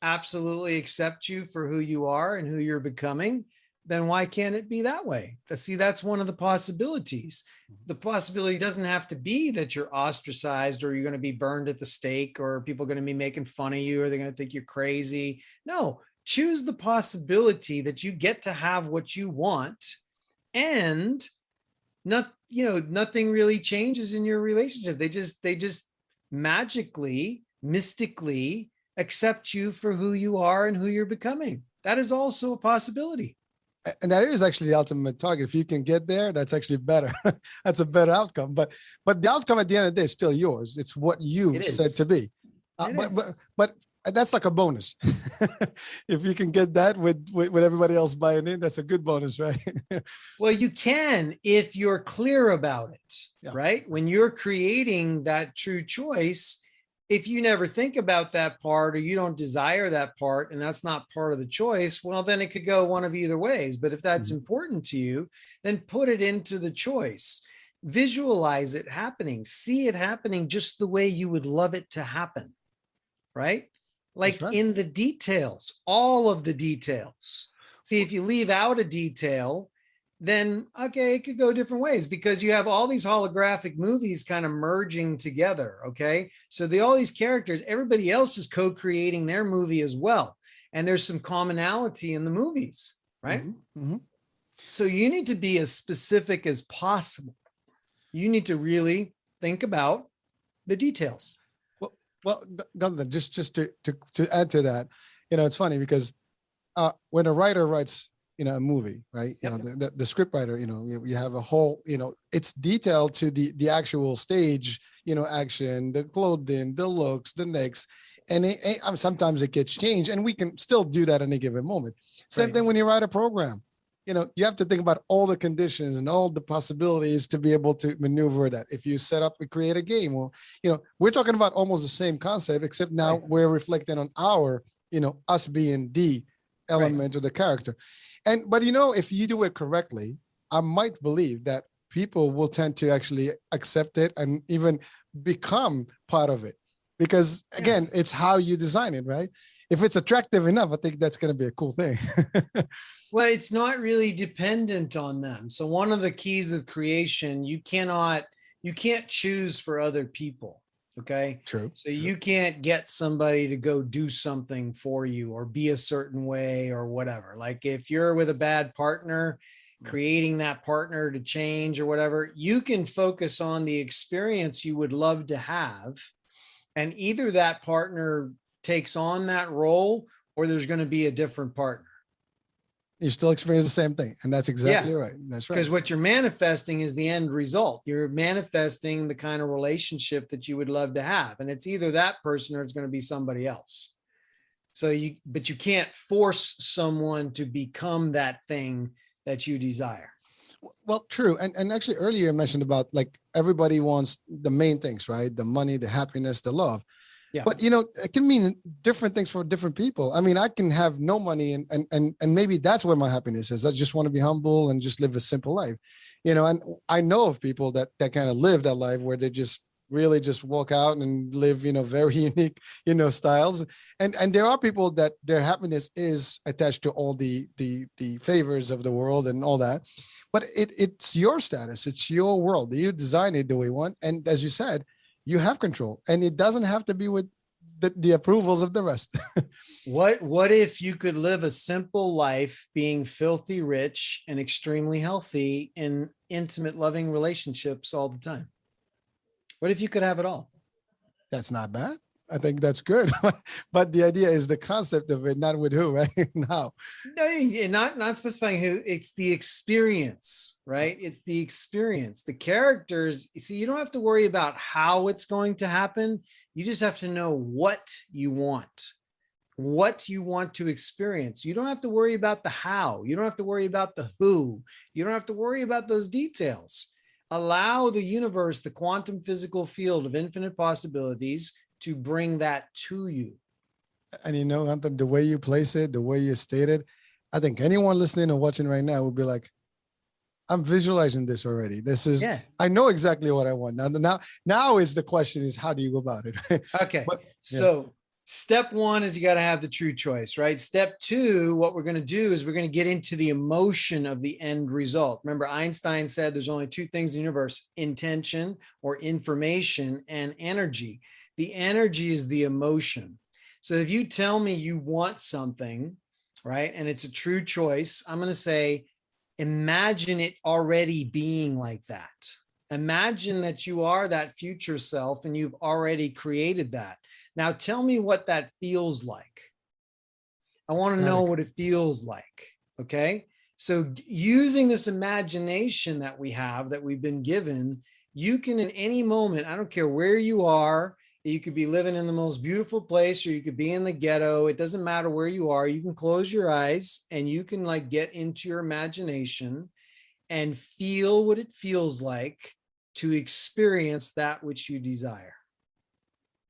absolutely accept you for who you are and who you're becoming, then why can't it be that way? See, that's one of the possibilities. The possibility doesn't have to be that you're ostracized or you're going to be burned at the stake or people are going to be making fun of you or they're going to think you're crazy. No, choose the possibility that you get to have what you want and nothing really changes in your relationship. They just magically, mystically accept you for who you are and who you're becoming. That is also a possibility. And that is actually the ultimate target. If you can get there, that's actually better. That's a better outcome. But the outcome at the end of the day is still yours. It's what you said to be. But that's like a bonus. If you can get that with everybody else buying in, that's a good bonus, right? Well, you can if you're clear about it, right? When you're creating that true choice, if you never think about that part or you don't desire that part and that's not part of the choice, well, then it could go one of either ways. But if that's important to you, then put it into the choice. Visualize it happening. See it happening just the way you would love it to happen, right? Like in the details, all of the details. See, if you leave out a detail, then, okay, it could go different ways because you have all these holographic movies kind of merging together, okay? So all these characters, everybody else is co-creating their movie as well. And there's some commonality in the movies, right? So you need to be as specific as possible. You need to really think about the details. Well, Gunther, just to add to that, it's funny because when a writer writes, a movie, right? The script writer, you have a whole, it's detailed to the actual stage, action, the clothing, the looks, the necks, and sometimes it gets changed, and we can still do that at any given moment. Same thing when you write a program. You have to think about all the conditions and all the possibilities to be able to maneuver that. If you set up and create a game, or, we're talking about almost the same concept, except now we're reflecting on our, us being the element of the character. But if you do it correctly, I might believe that people will tend to actually accept it and even become part of it. Because again, it's how you design it, right? If it's attractive enough, I think that's going to be a cool thing. Well, it's not really dependent on them. So one of the keys of creation, you can't choose for other people. Okay. True. So you can't get somebody to go do something for you or be a certain way or whatever. Like if you're with a bad partner, creating that partner to change or whatever, you can focus on the experience you would love to have. And either that partner takes on that role or there's going to be a different partner. You still experience the same thing. And that's exactly right. That's right. Because what you're manifesting is the end result. You're manifesting the kind of relationship that you would love to have. And it's either that person or it's going to be somebody else. But you can't force someone to become that thing that you desire. Well, true. And actually earlier you mentioned about like everybody wants the main things, right? The money, the happiness, the love. Yeah. But, it can mean different things for different people. I mean, I can have no money and maybe that's where my happiness is. I just want to be humble and just live a simple life, and I know of people that kind of live that life where they just really just walk out and live, very unique, styles. And there are people that their happiness is attached to all the favors of the world and all that. But it's your status. It's your world. You design it the way you want. And as you said, you have control, and it doesn't have to be with the approvals of the rest. What if you could live a simple life being filthy rich and extremely healthy in intimate, loving relationships all the time? What if you could have it all? That's not bad. I think that's good. But the idea is the concept of it, not with who, right? How? No, not specifying who. It's the experience, right? It's the experience. The characters, see, you don't have to worry about how it's going to happen. You just have to know what you want to experience. You don't have to worry about the how. You don't have to worry about the who. You don't have to worry about those details. Allow the universe, the quantum physical field of infinite possibilities, to bring that to you. And Anthem, the way you place it, the way you state it, I think anyone listening or watching right now would be like, I'm visualizing this already. This is, Yeah. I know exactly what I want. Now is the question is, how do you go about it? Okay. But, yeah. So step one is you got to have the true choice, right? Step two, what we're going to do is we're going to get into the emotion of the end result. Remember, Einstein said there's only two things in the universe: intention or information, and energy. The energy is the emotion. So if you tell me you want something, right, and it's a true choice, I'm going to say, imagine it already being like that. Imagine that you are that future self and you've already created that. Now tell me what that feels like. I want to know what it feels like. Okay. So using this imagination that we have, that we've been given, you can in any moment, I don't care where you are, you could be living in the most beautiful place or you could be in the ghetto. It doesn't matter where you are. You can close your eyes and you can like get into your imagination and feel what it feels like to experience that which you desire.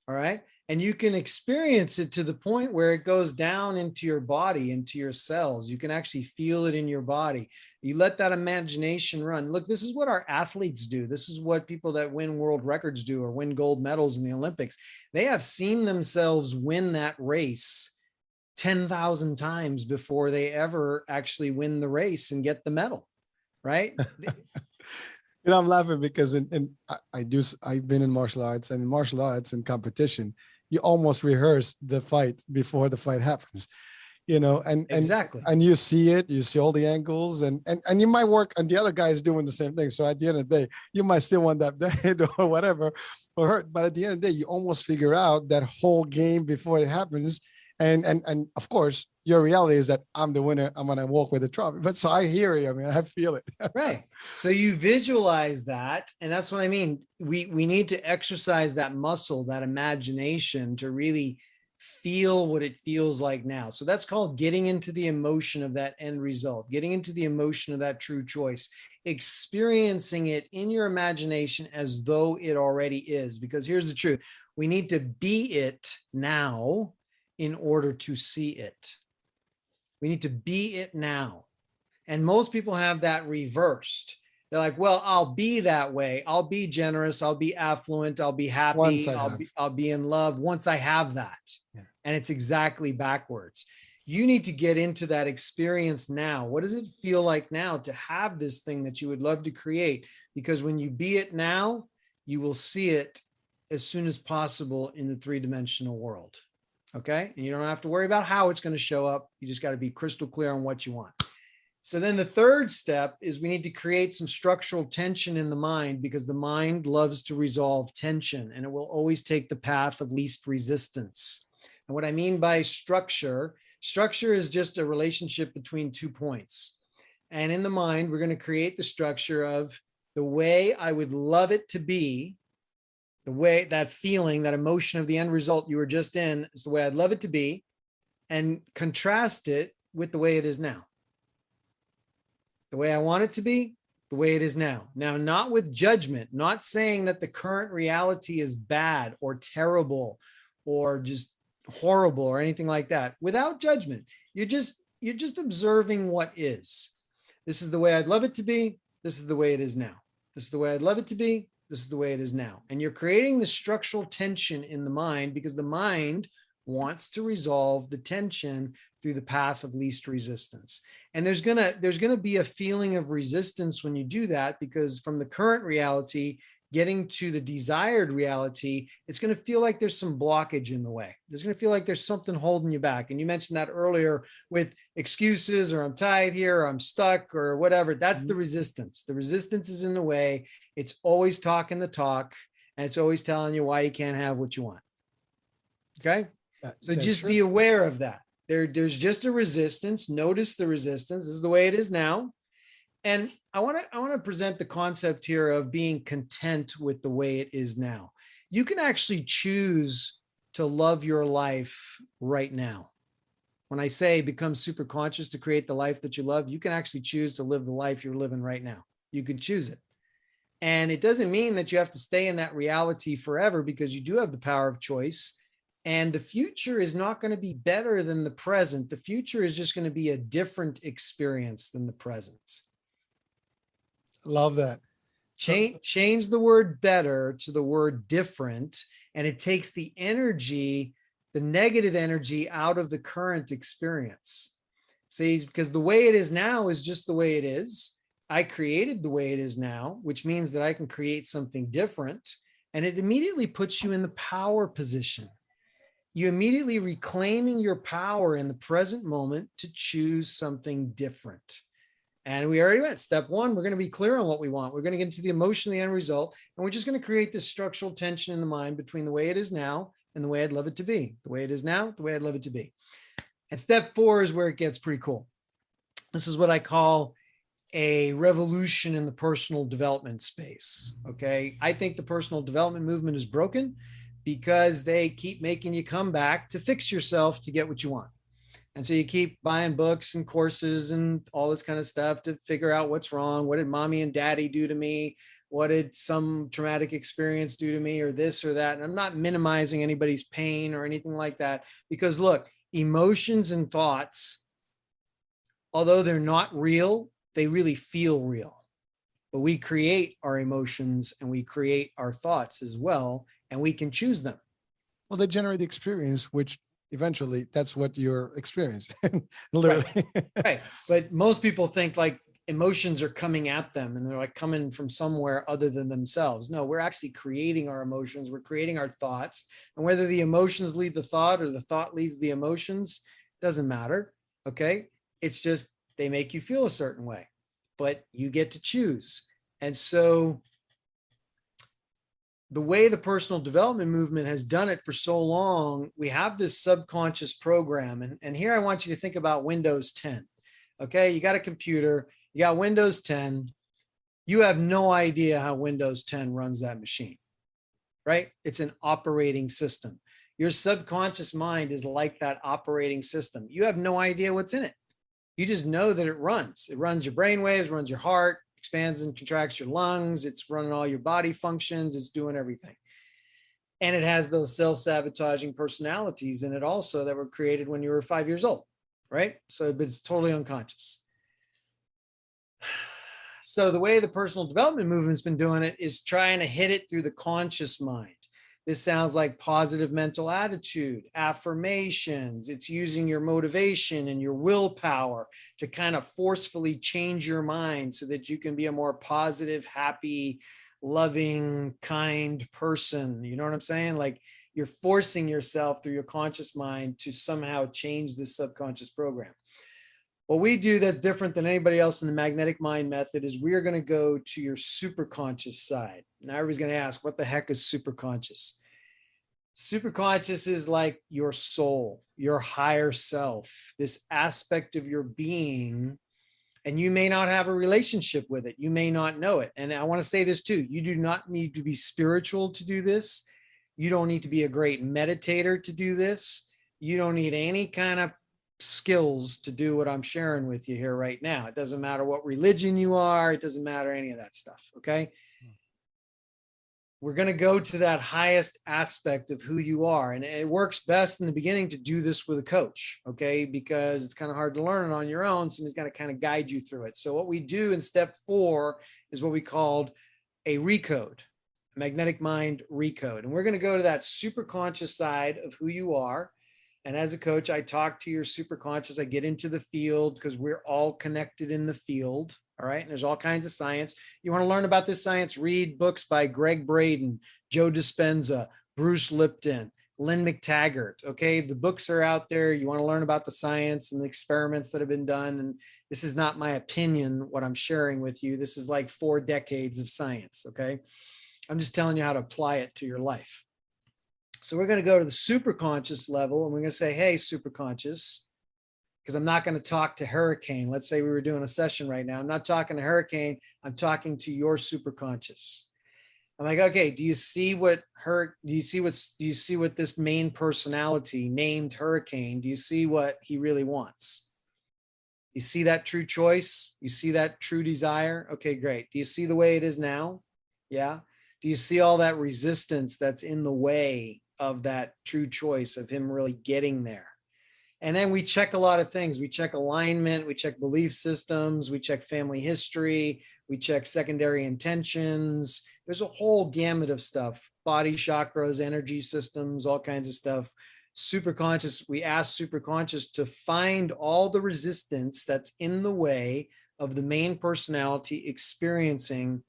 All right. And you can experience it to the point where it goes down into your body, into your cells. You can actually feel it in your body. You let that imagination run. Look, this is what our athletes do. This is what people that win world records do or win gold medals in the Olympics. They have seen themselves win that race 10,000 times before they ever actually win the race and get the medal, right? You know, I'm laughing because I've been in martial arts, and in martial arts and competition, you almost rehearse the fight before the fight happens, you know, Exactly. and you see it, you see all the angles, and you might work, and the other guy is doing the same thing. So at the end of the day, you might still want that hit or whatever or hurt, but at the end of the day, you almost figure out that whole game before it happens. And of course, your reality is that I'm the winner. I'm gonna walk with the trophy. But so I hear you. I mean, I feel it. Right. So you visualize that, and that's what I mean. We need to exercise that muscle, that imagination, to really feel what it feels like now. So that's called getting into the emotion of that end result, getting into the emotion of that true choice, experiencing it in your imagination as though it already is. Because here's the truth: we need to be it now in order to see it. We need to be it now. And most people have that reversed. They're like, well, I'll be that way. I'll be generous. I'll be affluent. I'll be happy. I'll be in love once I have that. Yeah. And it's exactly backwards. You need to get into that experience now. What does it feel like now to have this thing that you would love to create? Because when you be it now, you will see it as soon as possible in the three-dimensional world. Okay. And you don't have to worry about how it's going to show up. You just got to be crystal clear on what you want. So then the third step is we need to create some structural tension in the mind, because the mind loves to resolve tension, and it will always take the path of least resistance. And what I mean by structure is just a relationship between 2 points. And in the mind, we're going to create the structure of the way I would love it to be. The way, that feeling, that emotion of the end result you were just in is the way I'd love it to be, and contrast it with the way it is now. The way I want it to be, the way it is now. Now, not with judgment, not saying that the current reality is bad or terrible or just horrible or anything like that. Without judgment, you're just observing what is. This is the way I'd love it to be. This is the way it is now. This is the way I'd love it to be. This is the way it is now. And you're creating the structural tension in the mind, because the mind wants to resolve the tension through the path of least resistance. And there's gonna be a feeling of resistance when you do that, because from the current reality, getting to the desired reality, it's going to feel like there's some blockage in the way. There's going to feel like there's something holding you back. And you mentioned that earlier with excuses, or I'm tied here, or I'm stuck, or whatever. That's the resistance. The resistance is in the way. It's always talking the talk, and it's always telling you why you can't have what you want. Okay. So just be aware of that. There's just a resistance. Notice the resistance. This is the way it is now. And I want to present the concept here of being content with the way it is now. You can actually choose to love your life right now. When I say become super conscious to create the life that you love, you can actually choose to live the life you're living right now. You can choose it. And it doesn't mean that you have to stay in that reality forever, because you do have the power of choice. And the future is not going to be better than the present. The future is just going to be a different experience than the present. Love that. Change the word better to the word different, and it takes the energy, the negative energy, out of the current experience. See, because the way it is now is just the way it is. I created the way it is now, which means that I can create something different, and it immediately puts you in the power position. You immediately reclaiming your power in the present moment to choose something different. And we already went. Step one, we're going to be clear on what we want. We're going to get into the emotion, the end result, and we're just going to create this structural tension in the mind between the way it is now and the way I'd love it to be. The way it is now, the way I'd love it to be. And step four is where it gets pretty cool. This is what I call a revolution in the personal development space. Okay. I think the personal development movement is broken because they keep making you come back to fix yourself to get what you want. And so you keep buying books and courses and all this kind of stuff to figure out what's wrong. What did mommy and daddy do to me? What did some traumatic experience do to me, or this or that? And I'm not minimizing anybody's pain or anything like that, because look, emotions and thoughts, although they're not real, they really feel real. But we create our emotions and we create our thoughts as well, and we can choose them. Well, they generate the experience, which eventually that's what you're experiencing. Literally. Right. But most people think like emotions are coming at them and they're like coming from somewhere other than themselves. No, we're actually creating our emotions. We're creating our thoughts. And whether the emotions lead the thought or the thought leads the emotions, doesn't matter. Okay. It's just they make you feel a certain way, but you get to choose. And so the way the personal development movement has done it for so long, we have this subconscious program. And here I want you to think about Windows 10. Okay, you got a computer, you got Windows 10. You have no idea how Windows 10 runs that machine, right? It's an operating system. Your subconscious mind is like that operating system. You have no idea what's in it. You just know that it runs. It runs your brain waves, runs your heart, expands and contracts your lungs. It's running all your body functions. It's doing everything. And it has those self-sabotaging personalities in it also that were created when you were 5 years old, right? So, but it's totally unconscious. So the way the personal development movement's been doing it is trying to hit it through the conscious mind. This sounds like positive mental attitude, affirmations. It's using your motivation and your willpower to kind of forcefully change your mind so that you can be a more positive, happy, loving, kind person. You know what I'm saying? Like you're forcing yourself through your conscious mind to somehow change this subconscious program. What we do that's different than anybody else in the magnetic mind method is we're going to go to your superconscious side. Now everybody's going to ask, what the heck is superconscious? Superconscious is like your soul, your higher self, this aspect of your being, and you may not have a relationship with it. You may not know it. And I want to say this too. You do not need to be spiritual to do this. You don't need to be a great meditator to do this. You don't need any kind of skills to do what I'm sharing with you here right now. It doesn't matter what religion you are. It doesn't matter any of that stuff. Okay. We're going to go to that highest aspect of who you are. And it works best in the beginning to do this with a coach. Okay. Because it's kind of hard to learn it on your own. Somebody's got to kind of guide you through it. So what we do in step 4 is what we called a recode, magnetic mind recode. And we're going to go to that super conscious side of who you are. And as a coach, I talk to your superconscious. I get into the field because we're all connected in the field. All right. And there's all kinds of science. You want to learn about this science? Read books by Greg Braden, Joe Dispenza, Bruce Lipton, Lynn McTaggart. Okay. The books are out there. You want to learn about the science and the experiments that have been done. And this is not my opinion, what I'm sharing with you. This is like 4 decades of science. Okay. I'm just telling you how to apply it to your life. So we're going to go to the superconscious level and we're going to say, hey, superconscious, because I'm not going to talk to Hurricane. Let's say we were doing a session right now. I'm not talking to Hurricane. I'm talking to your superconscious. I'm like, okay, do you see what this main personality named Hurricane? Do you see what he really wants? You see that true choice? You see that true desire? Okay, great. Do you see the way it is now? Yeah. Do you see all that resistance that's in the way of that true choice of him really getting there? And then we check a lot of things. We check alignment, we check belief systems, we check family history, we check secondary intentions. There's a whole gamut of stuff, body chakras, energy systems, all kinds of stuff. Superconscious, we ask superconscious to find all the resistance that's in the way of the main personality experiencing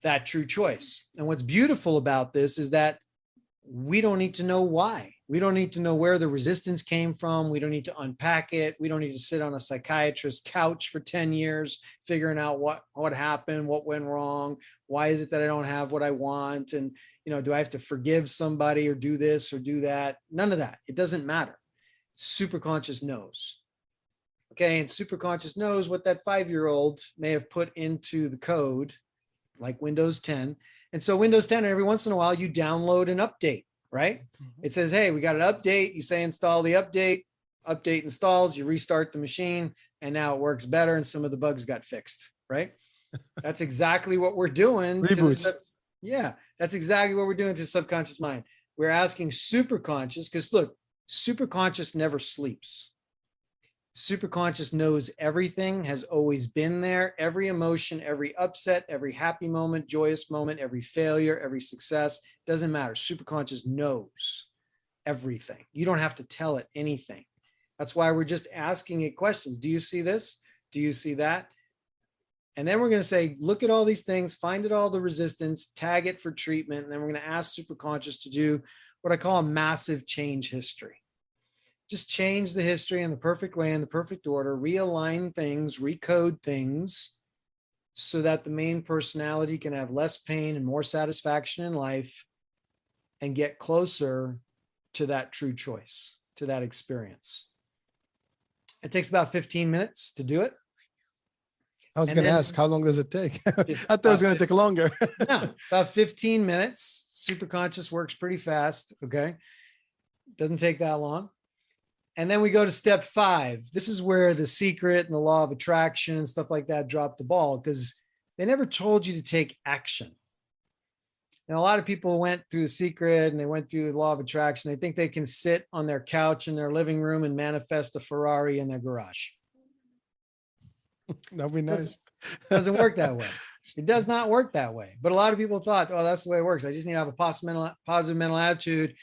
that true choice. And what's beautiful about this is that we don't need to know why. We don't need to know where the resistance came from. We don't need to unpack it. We don't need to sit on a psychiatrist's couch for 10 years figuring out what happened, what went wrong, why is it that I don't have what I want, and do I have to forgive somebody or do this or do that? None of that. It doesn't matter. Superconscious knows. Okay, and superconscious knows what that 5-year-old may have put into the code, like Windows 10. And so Windows 10, every once in a while, you download an update, right? Mm-hmm. It says, hey, we got an update. You say install the update installs, you restart the machine, and now it works better, and some of the bugs got fixed, right? That's exactly what we're doing. Reboots. That's exactly what we're doing to the subconscious mind. We're asking superconscious, because look, superconscious never sleeps. Superconscious knows everything, has always been there. Every emotion, every upset, every happy moment, joyous moment, every failure, every success, doesn't matter. Superconscious knows everything. You don't have to tell it anything. That's why we're just asking it questions. Do you see this? Do you see that? And then we're going to say, look at all these things, find it all the resistance, tag it for treatment. And then we're going to ask superconscious to do what I call a massive change history. Just change the history in the perfect way, in the perfect order, realign things, recode things so that the main personality can have less pain and more satisfaction in life and get closer to that true choice, to that experience. It takes about 15 minutes to do it. I was going to ask, how long does it take? I thought it was going to take longer. No, about 15 minutes. Superconscious works pretty fast. Okay. Doesn't take that long. And then we go to step 5. This is where the secret and the law of attraction and stuff like that drop the ball, because they never told you to take action. And a lot of people went through the secret and they went through the law of attraction. They think they can sit on their couch in their living room and manifest a Ferrari in their garage. That'd be nice. Doesn't work that way. It does not work that way. But a lot of people thought, oh, that's the way it works. I just need to have a positive mental attitude.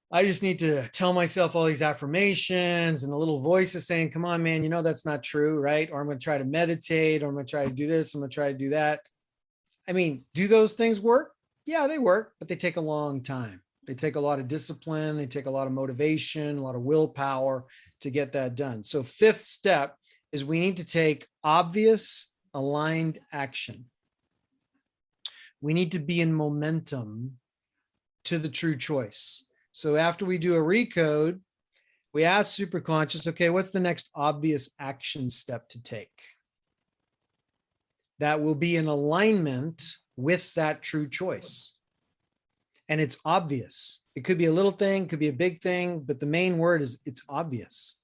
I just need to tell myself all these affirmations, and the little voice is saying, come on, man, that's not true, right? Or I'm going to try to meditate, or I'm going to try to do this, I'm going to try to do that. I mean, do those things work? Yeah, they work, but they take a long time. They take a lot of discipline. They take a lot of motivation, a lot of willpower to get that done. So 5th step is we need to take obvious, aligned action. We need to be in momentum to the true choice. So after we do a recode, we ask superconscious, okay, what's the next obvious action step to take? That will be in alignment with that true choice. And it's obvious. It could be a little thing, could be a big thing, but the main word is it's obvious.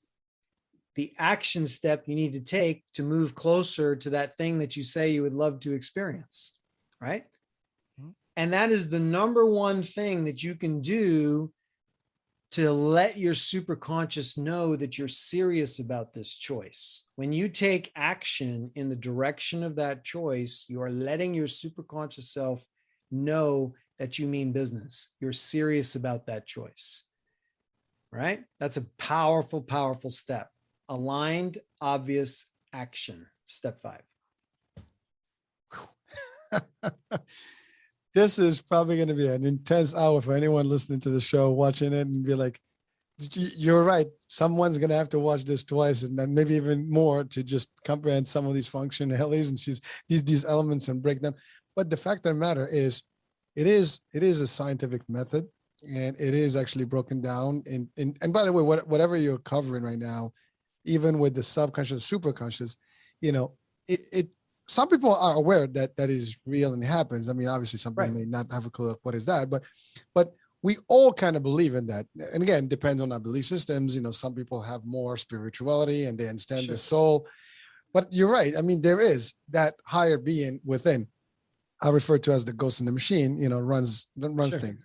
The action step you need to take to move closer to that thing that you say you would love to experience, right? And that is the number one thing that you can do to let your superconscious know that you're serious about this choice. When you take action in the direction of that choice, you are letting your superconscious self know that you mean business. You're serious about that choice, right? That's a powerful, powerful step. Aligned, obvious action. Step 5. This is probably going to be an intense hour for anyone listening to the show, watching it, and be like, you're right. Someone's going to have to watch this twice, and then maybe even more, to just comprehend some of these functionalities and these elements and break them. But the fact of the matter is, it is a scientific method, and it is actually broken down. And by the way, whatever you're covering right now, even with the subconscious, superconscious, some people are aware that is real and it happens. I mean, obviously some people may not have a clue of what is that, but we all kind of believe in that. And again, depends on our belief systems. Some people have more spirituality and they understand the soul, but you're right. I mean, there is that higher being within. I refer to as the ghost in the machine, runs Sure. things.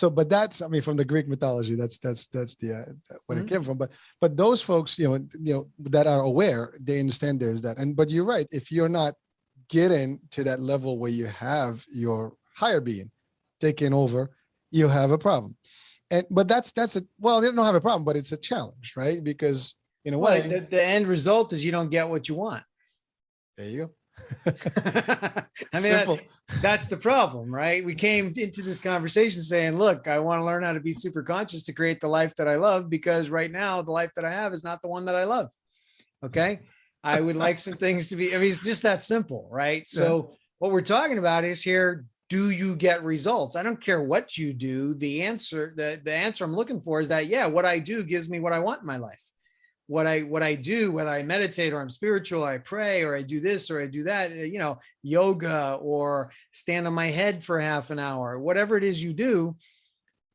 But that's, I mean, from the Greek mythology, that's the where it came from. But those folks, that are aware, they understand there's that. But you're right. If you're not getting to that level where you have your higher being taking over, you have a problem. But that's well, they don't have a problem, but it's a challenge, right? Because in a way, the end result is you don't get what you want. There you go. I mean, Simple. that's the problem, right? We came into this conversation saying, look, I want to learn how to be super conscious to create the life that I love, because right now the life that I have is not the one that I love. Okay. I would like some things to be, I mean, it's just that simple, right? Yeah. So what we're talking about is here, do you get results? I don't care what you do. The answer I'm looking for is that, yeah, what I do gives me what I want in my life. What I do, whether I meditate or I'm spiritual, I pray, or I do this or I do that, yoga, or stand on my head for half an hour, whatever it is you do,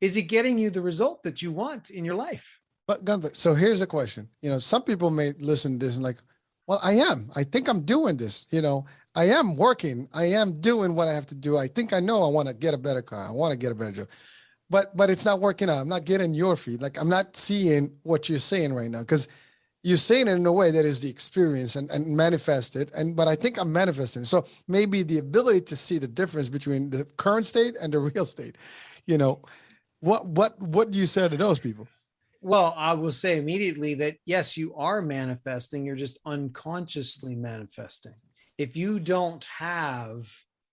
is it getting you the result that you want in your life? But Gunther, so here's a question. Some people may listen to this and like, well, I think I'm doing this. I am working. I am doing what I have to do. I think I know I want to get a better car. I want to get a better job. But it's not working out. I'm not getting your feed. Like, I'm not seeing what you're saying right now, because you're saying it in a way that is the experience and manifest it. But I think I'm manifesting. So maybe the ability to see the difference between the current state and the real state, what do you say to those people? Well, I will say immediately that, yes, you are manifesting. You're just unconsciously manifesting. If you don't have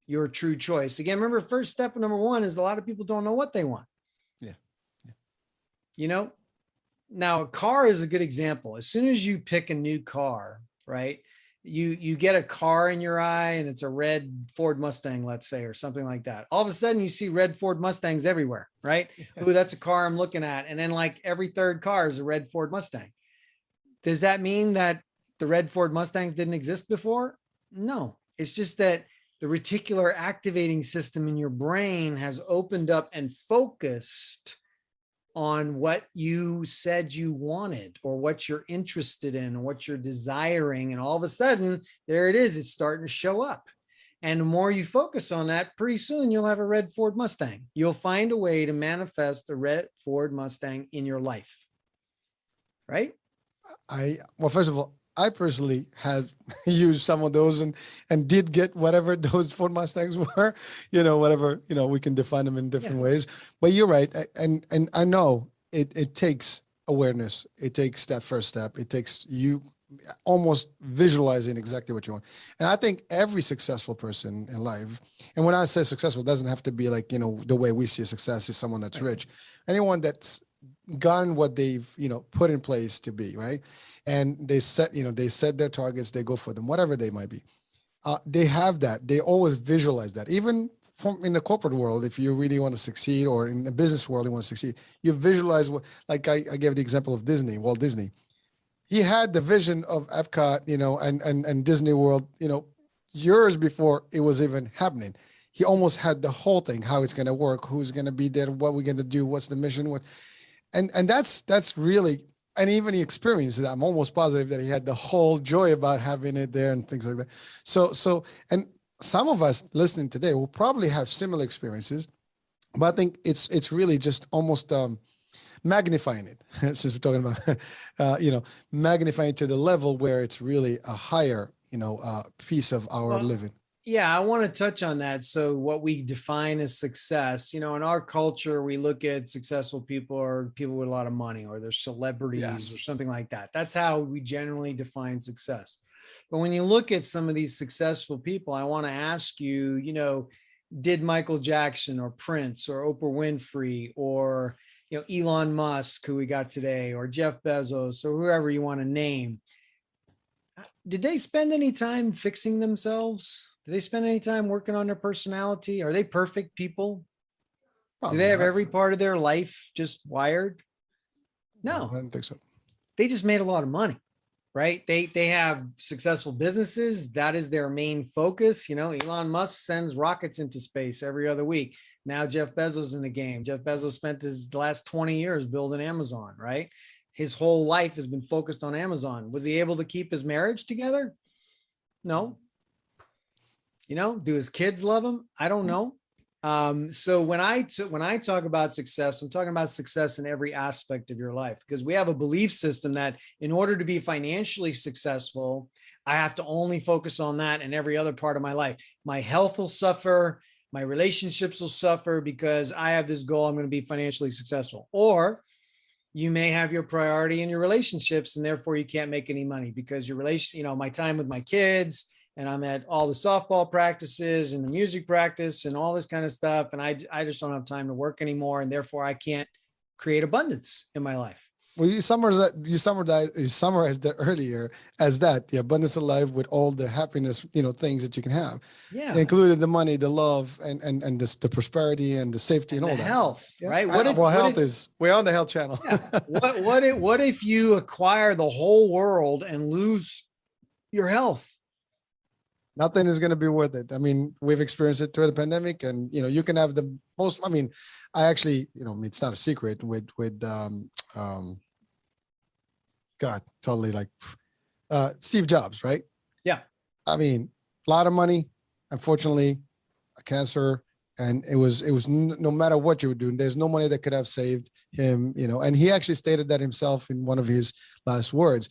your true choice, again, remember, first step number one is a lot of people don't know what they want. Yeah. Now a car is a good example. As soon as you pick a new car, right? You get a car in your eye and it's a red Ford Mustang, let's say, or something like that. All of a sudden you see red Ford Mustangs everywhere, right? Ooh, that's a car I'm looking at. And then like every third car is a red Ford Mustang. Does that mean that the red Ford Mustangs didn't exist before? No, it's just that the reticular activating system in your brain has opened up and focused on what you said you wanted, or what you're interested in, or what you're desiring. And all of a sudden, there it is. It's starting to show up. And the more you focus on that, pretty soon you'll have a red Ford Mustang. You'll find a way to manifest a red Ford Mustang in your life. Right? Well, first of all, I personally have used some of those and did get whatever those Ford Mustangs were, whatever, we can define them in different ways. But you're right. And I know it takes awareness. It takes that first step. It takes you almost visualizing exactly what you want. And I think every successful person in life, and when I say successful, it doesn't have to be like, the way we see success is someone that's rich. Anyone that's gotten what they've, put in place to be, right? And they set their targets, they go for them, whatever they might be. They have that. They always visualize that. Even from in the corporate world, if you really want to succeed, or in the business world, you want to succeed, you visualize what, like I gave the example of Disney, Walt Disney. He had the vision of Epcot, and Disney World, years before it was even happening. He almost had the whole thing, how it's going to work, who's going to be there, what we're going to do, what's the mission, and that's really, and even he experienced it. I'm almost positive that he had the whole joy about having it there and things like that. So, and some of us listening today will probably have similar experiences, but I think it's really just almost magnifying it, since we're talking about, magnifying to the level where it's really a higher, piece of our living. Yeah, I want to touch on that. So what we define as success, in our culture, we look at successful people or people with a lot of money, or they're celebrities or something like that. That's how we generally define success. But when you look at some of these successful people, I want to ask you, did Michael Jackson or Prince or Oprah Winfrey or, Elon Musk, who we got today, or Jeff Bezos, or whoever you want to name, did they spend any time fixing themselves? Do they spend any time working on their personality? Are they perfect people? Probably Do they have not. every part of their life just wired? No, I don't think so. they just made a lot of money, right? They have successful businesses. That is their main focus. Elon Musk sends rockets into space every other week. Now Jeff Bezos in the game. Jeff Bezos spent his last 20 years building Amazon, right? His whole life has been focused on Amazon. Was he able to keep his marriage together? No. Do his kids love him? I don't know. So when I talk about success, I'm talking about success in every aspect of your life, because we have a belief system that in order to be financially successful, I have to only focus on that, and every other part of my life, my health will suffer, my relationships will suffer because I have this goal. I'm going to be financially successful. Or you may have your priority in your relationships, and therefore you can't make any money because your my time with my kids, and I'm at all the softball practices and the music practice and all this kind of stuff. And I just don't have time to work anymore. And therefore I can't create abundance in my life. Well, you summarized that earlier as that the abundance of life with all the happiness, things that you can have, including the money, the love, and the prosperity and the safety and all that. Health, right? We're on the health channel. Yeah. What if you acquire the whole world and lose your health? Nothing is going to be worth it. I mean, we've experienced it through the pandemic, and you can have the most. I mean, I actually, it's not a secret with God, totally like Steve Jobs, right? Yeah. I mean, a lot of money, unfortunately, cancer, and it was no matter what you were doing, there's no money that could have saved him, and he actually stated that himself in one of his last words.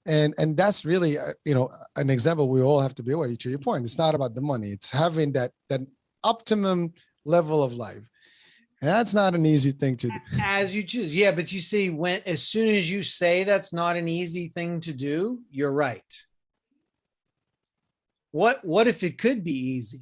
And that's really, an example we all have to be aware. To your point, it's not about the money. It's having that optimum level of life. And that's not an easy thing to do. As you choose. Yeah, but you see, as soon as you say that's not an easy thing to do, you're right. What if it could be easy?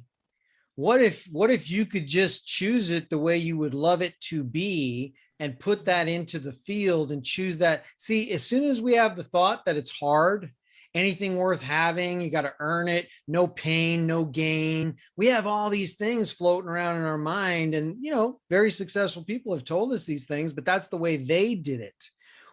What if you could just choose it the way you would love it to be, and put that into the field and choose that? See, as soon as we have the thought that it's hard, anything worth having, you got to earn it, no pain, no gain. We have all these things floating around in our mind, and, very successful people have told us these things, but that's the way they did it.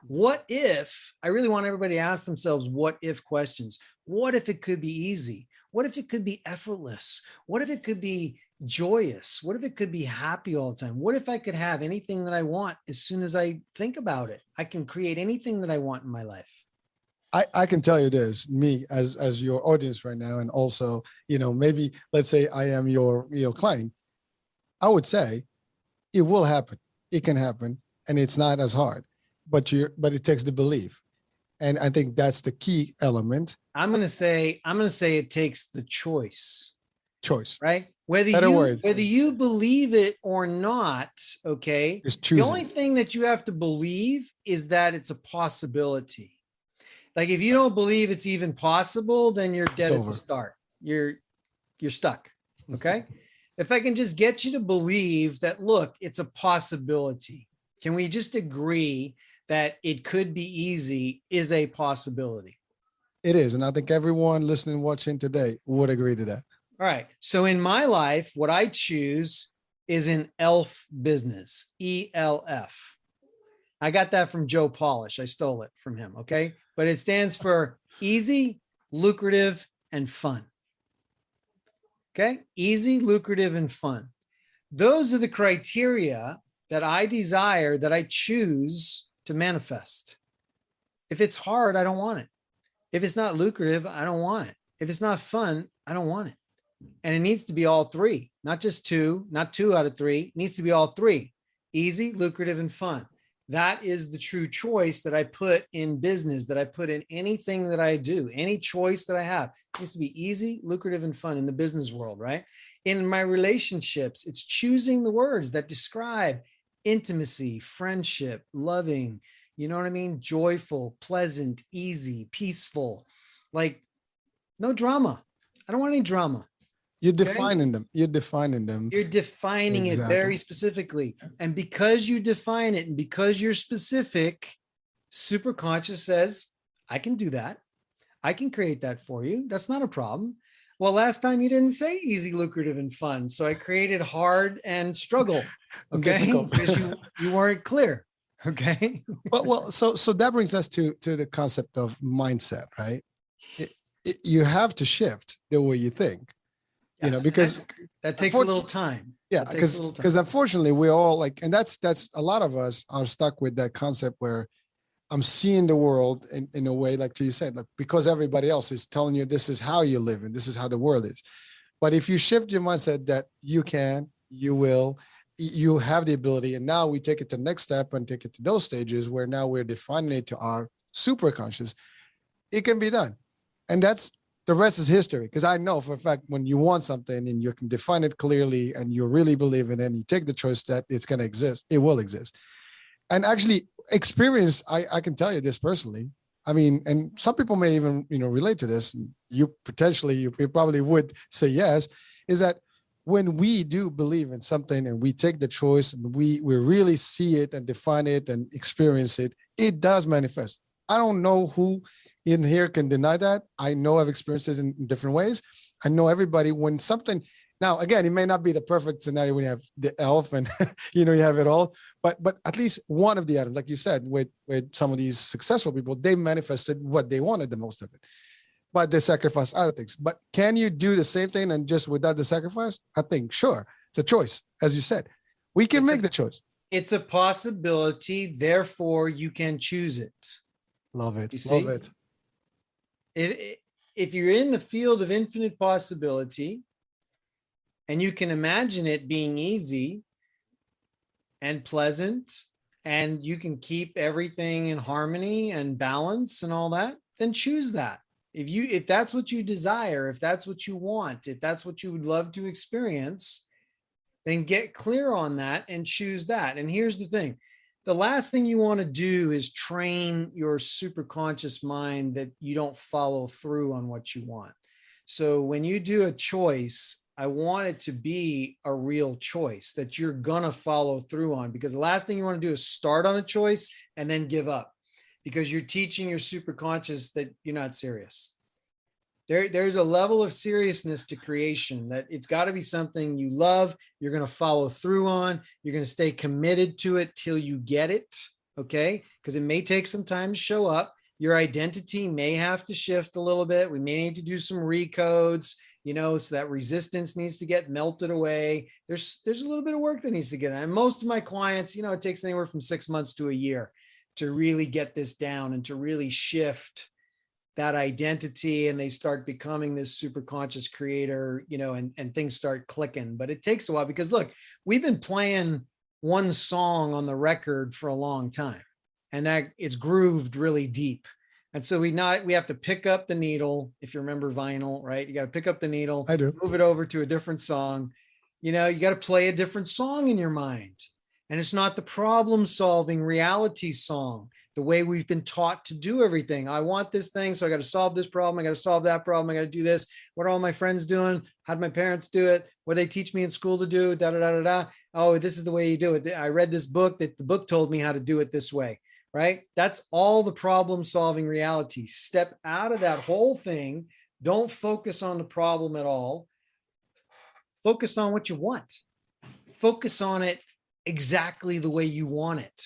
What if, I really want everybody to ask themselves what if questions. What if it could be easy? What if it could be effortless? What if it could be joyous? What if it could be happy all the time? What if I could have anything that I want as soon as I think about it? I can create anything that I want in my life. I can tell you this, me as your audience right now, and also, maybe let's say I am your client. I would say it will happen. It can happen, and it's not as hard, but it takes the belief. And I think that's the key element. I'm going to say it takes the choice, right? Whether you believe it or not, okay? The only thing that you have to believe is that it's a possibility. Like, if you don't believe it's even possible, then you're dead at the start. You're stuck. Okay. If I can just get you to believe that, look, it's a possibility. Can we just agree that it could be easy is a possibility? It is. And I think everyone listening, watching today would agree to that. All right. So in my life, what I choose is an ELF business, ELF. I got that from Joe Polish. I stole it from him. Okay. But it stands for easy, lucrative, and fun. Okay. Easy, lucrative, and fun. Those are the criteria that I desire, that I choose to manifest. If it's hard, I don't want it. If it's not lucrative, I don't want it. If it's not fun, I don't want it. And it needs to be all three, not just two, not 2 out of 3. It needs to be all 3: easy, lucrative, and fun. That is the true choice that I put in business, that I put in anything that I do. Any choice that I have, it needs to be easy, lucrative, and fun in the business world, right? In my relationships, it's choosing the words that describe intimacy, friendship, loving, you know what I mean? Joyful, pleasant, easy, peaceful, like no drama. I don't want any drama. You're defining them. You're defining it very specifically. And because you define it and because you're specific, superconscious says, I can do that. I can create that for you. That's not a problem. Well, last time you didn't say easy, lucrative, and fun. So I created hard and struggle. Okay. Because you weren't clear. Okay. Well, so that brings us to the concept of mindset, right? You have to shift the way you think. Yes, because that takes a little time. Yeah, because unfortunately we all like, and that's a lot of us are stuck with that concept where I'm seeing the world in a way, like you said, like because everybody else is telling you this is how you live and this is how the world is. But if you shift your mindset that you can, you will, you have the ability, and now we take it to the next step and take it to those stages where now we're defining it to our super conscious, it can be done. And that's, the rest is history. Because I know for a fact when you want something and you can define it clearly and you really believe in it and you take the choice that it's going to exist, it will exist. And actually experience, I can tell you this personally. I mean, and some people may even, relate to this. And you potentially, you probably would say yes, is that when we do believe in something and we take the choice and we really see it and define it and experience it, it does manifest. I don't know who in here can deny that. I know I've experienced it in different ways. I know everybody, when something, now again, it may not be the perfect scenario when you have the elf and you have it all, but at least one of the items, like you said, with some of these successful people, they manifested what they wanted, the most of it, but they sacrificed other things. But can you do the same thing and just without the sacrifice? I think, sure. It's a choice. As you said, we can make the choice. It's a possibility. Therefore you can choose it. Love it. Love it. If you're in the field of infinite possibility and you can imagine it being easy and pleasant and you can keep everything in harmony and balance and all that, then choose that. If that's what you desire, if that's what you want, if that's what you would love to experience, then get clear on that and choose that. And here's the thing. The last thing you want to do is train your superconscious mind that you don't follow through on what you want. So when you do a choice, I want it to be a real choice that you're going to follow through on, because the last thing you want to do is start on a choice and then give up, because you're teaching your superconscious that you're not serious. There's a level of seriousness to creation that it's got to be something you love, you're going to follow through on, you're going to stay committed to it till you get it, okay? Because it may take some time to show up. Your identity may have to shift a little bit. We may need to do some recodes, so that resistance needs to get melted away. There's a little bit of work that needs to get done. And most of my clients, it takes anywhere from 6 months to a year to really get this down and to really shift that identity, and they start becoming this super conscious creator, and things start clicking. But it takes a while, because look, we've been playing one song on the record for a long time, and that it's grooved really deep. And so we have to pick up the needle. If you remember vinyl, right? You got to pick up the needle, I do, move it over to a different song. You got to play a different song in your mind. And it's not the problem solving reality song, the way we've been taught to do everything. I want this thing, so I got to solve this problem. I got to solve that problem. I got to do this. What are all my friends doing? How did my parents do it? What did they teach me in school to do? Da, da, da, da, da. Oh, this is the way you do it. I read this book that the book told me how to do it this way, right? That's all the problem solving reality. Step out of that whole thing. Don't focus on the problem at all. Focus on what you want. Focus on it exactly the way you want it.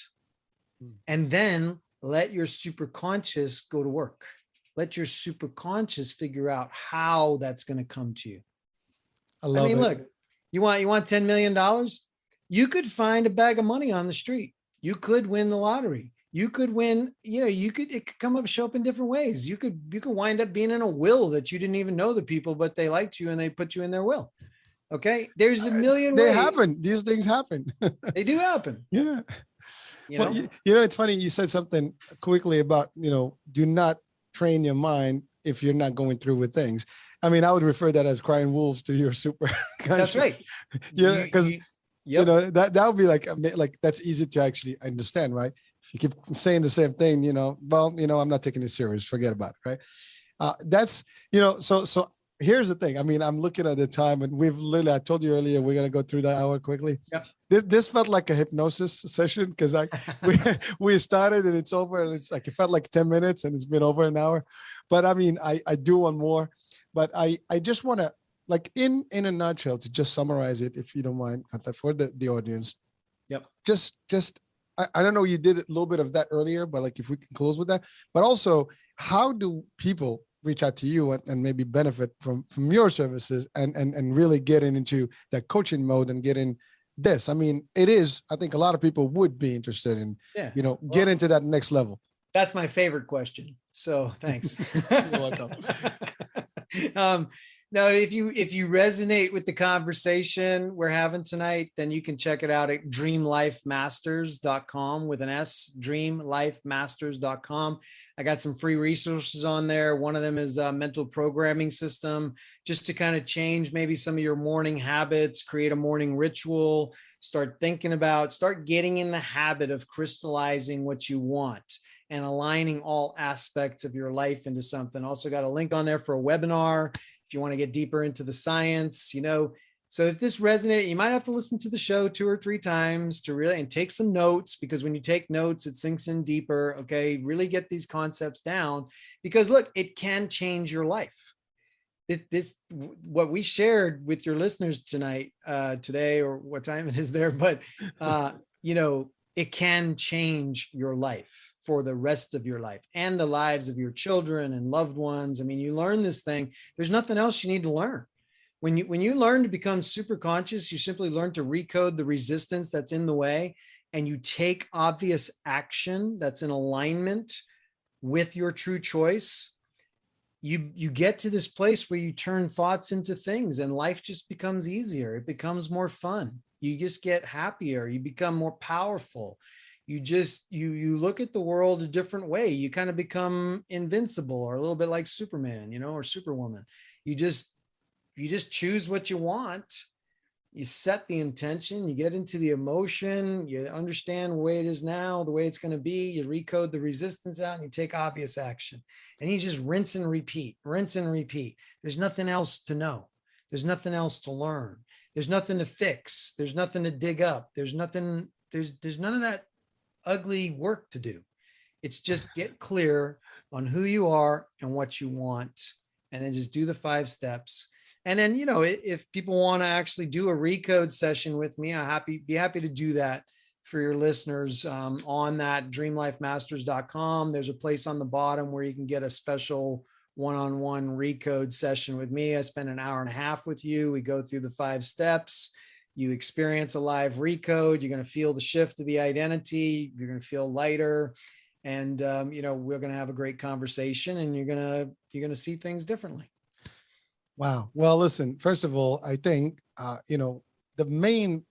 And then let your superconscious go to work. Let your superconscious figure out how that's going to come to you. I love it. Look, you want $10 million? You could find a bag of money on the street. You could win the lottery. You could win, it could come up, show up in different ways. You could wind up being in a will that you didn't even know the people, but they liked you and they put you in their will. Okay. There's a million ways. They happen. These things happen. They do happen. Yeah. It's funny. You said something quickly about, do not train your mind if you're not going through with things. I mean, I would refer that as crying wolves to your super. That's right. Because, that would be like, that's easy to actually understand, right? If you keep saying the same thing, I'm not taking it serious. Forget about it. Right. That's, so here's the thing. I mean, I'm looking at the time, and I told you earlier, we're going to go through that hour quickly. Yep. This felt like a hypnosis session, because we started and it's over, and it's like, it felt like 10 minutes and it's been over an hour. But I mean, I do want more, but I just want to, like, in a nutshell, to just summarize it, if you don't mind, for the audience. Yep. Just, I don't know, you did a little bit of that earlier, but like, if we can close with that, but also, how do people reach out to you and maybe benefit from your services and really getting into that coaching mode and getting this? I mean, I think a lot of people would be interested in, get into that next level. That's my favorite question. So thanks. You're welcome. No, if you resonate with the conversation we're having tonight, then you can check it out at dreamlifemasters.com with an S, dreamlifemasters.com. I got some free resources on there. One of them is a mental programming system, just to kind of change maybe some of your morning habits, create a morning ritual, start getting in the habit of crystallizing what you want and aligning all aspects of your life into something. Also got a link on there for a webinar if you want to get deeper into the science, So if this resonated, you might have to listen to the show 2 or 3 times to really, and take some notes, because when you take notes, it sinks in deeper. Okay. Really get these concepts down, because look, it can change your life. What we shared with your listeners tonight, today, or what time it is there, but, it can change your life for the rest of your life and the lives of your children and loved ones. I mean, you learn this thing. There's nothing else you need to learn. When you learn to become super conscious, you simply learn to recode the resistance that's in the way, and you take obvious action that's in alignment with your true choice. You get to this place where you turn thoughts into things, and life just becomes easier. It becomes more fun. You just get happier. You become more powerful. You look at the world a different way. You kind of become invincible, or a little bit like Superman, or Superwoman. You just choose what you want. You set the intention, you get into the emotion, you understand the way it is now, the way it's going to be, you recode the resistance out, and you take obvious action. And you just rinse and repeat, rinse and repeat. There's nothing else to know. There's nothing else to learn. There's nothing to fix. There's nothing to dig up. There's none of that ugly work to do. It's just get clear on who you are and what you want, and then just do the 5 steps. And then, if people want to actually do a recode session with me, be happy to do that for your listeners, on that dreamlifemasters.com. There's a place on the bottom where you can get a special one-on-one recode session with me. I spend an hour and a half with you. We go through the 5 steps. You experience a live recode. You're going to feel the shift of the identity. You're going to feel lighter. And, we're going to have a great conversation, and you're going to see things differently. Wow. Well, listen, first of all, I think, the main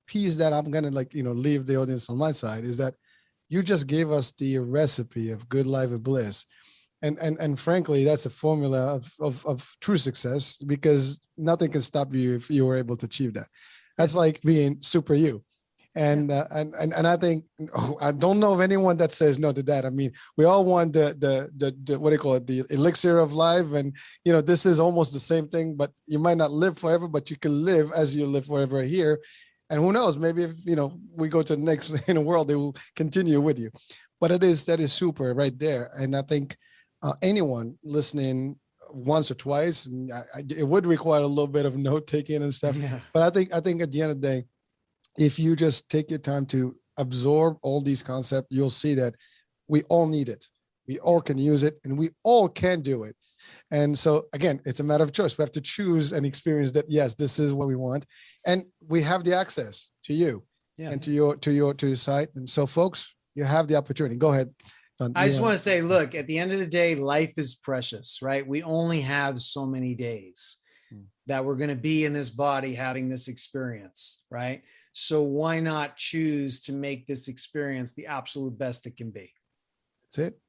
piece that I'm going to leave the audience on my side is that you just gave us the recipe of good life and bliss. And frankly, that's a formula of true success, because nothing can stop you if you were able to achieve that. That's like being super you. And I think, I don't know of anyone that says no to that. I mean, we all want the what do you call it, the elixir of life, and this is almost the same thing. But you might not live forever, but you can live as you live forever here. And who knows? Maybe if we go to the next world, they will continue with you. But that is super right there. And I think anyone listening once or twice, and it would require a little bit of note taking and stuff. Yeah. But I think at the end of the day, if you just take your time to absorb all these concepts, you'll see that we all need it. We all can use it, and we all can do it. And so again, it's a matter of choice. We have to choose and experience that. Yes, this is what we want. And we have the access to you and to your site. And so folks, you have the opportunity. Go ahead. I just want to say, look, at the end of the day, life is precious, right? We only have so many days that we're going to be in this body having this experience, right? So why not choose to make this experience the absolute best it can be? That's it.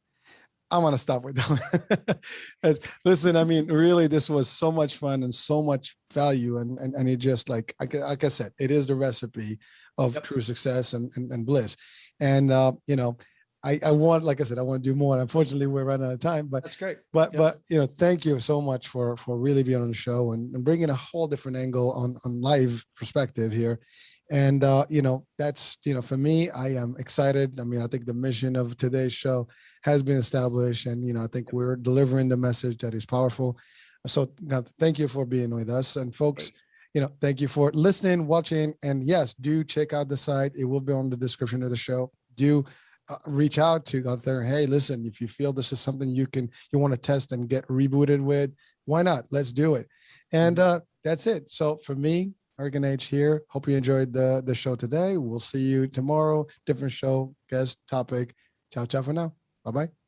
I want to stop with that. Listen, I mean, really, this was so much fun and so much value. And it just like I said, it is the recipe of true success and bliss. And, I want, like I said, I want to do more. Unfortunately, we're running out of time, but that's great. But thank you so much for really being on the show and bringing a whole different angle on live perspective here. And, that's, for me, I am excited. I mean, I think the mission of today's show has been established, and, I think we're delivering the message that is powerful. So thank you for being with us, and folks, thank you for listening, watching, and yes, do check out the site. It will be on the description of the show. Do reach out to Gunther. Hey, listen, if you feel this is something you want to test and get rebooted with, why not? Let's do it. And that's it. So for me, Hurricane H here. Hope you enjoyed the show today. We'll see you tomorrow. Different show, guest, topic. Ciao, ciao for now. Bye-bye.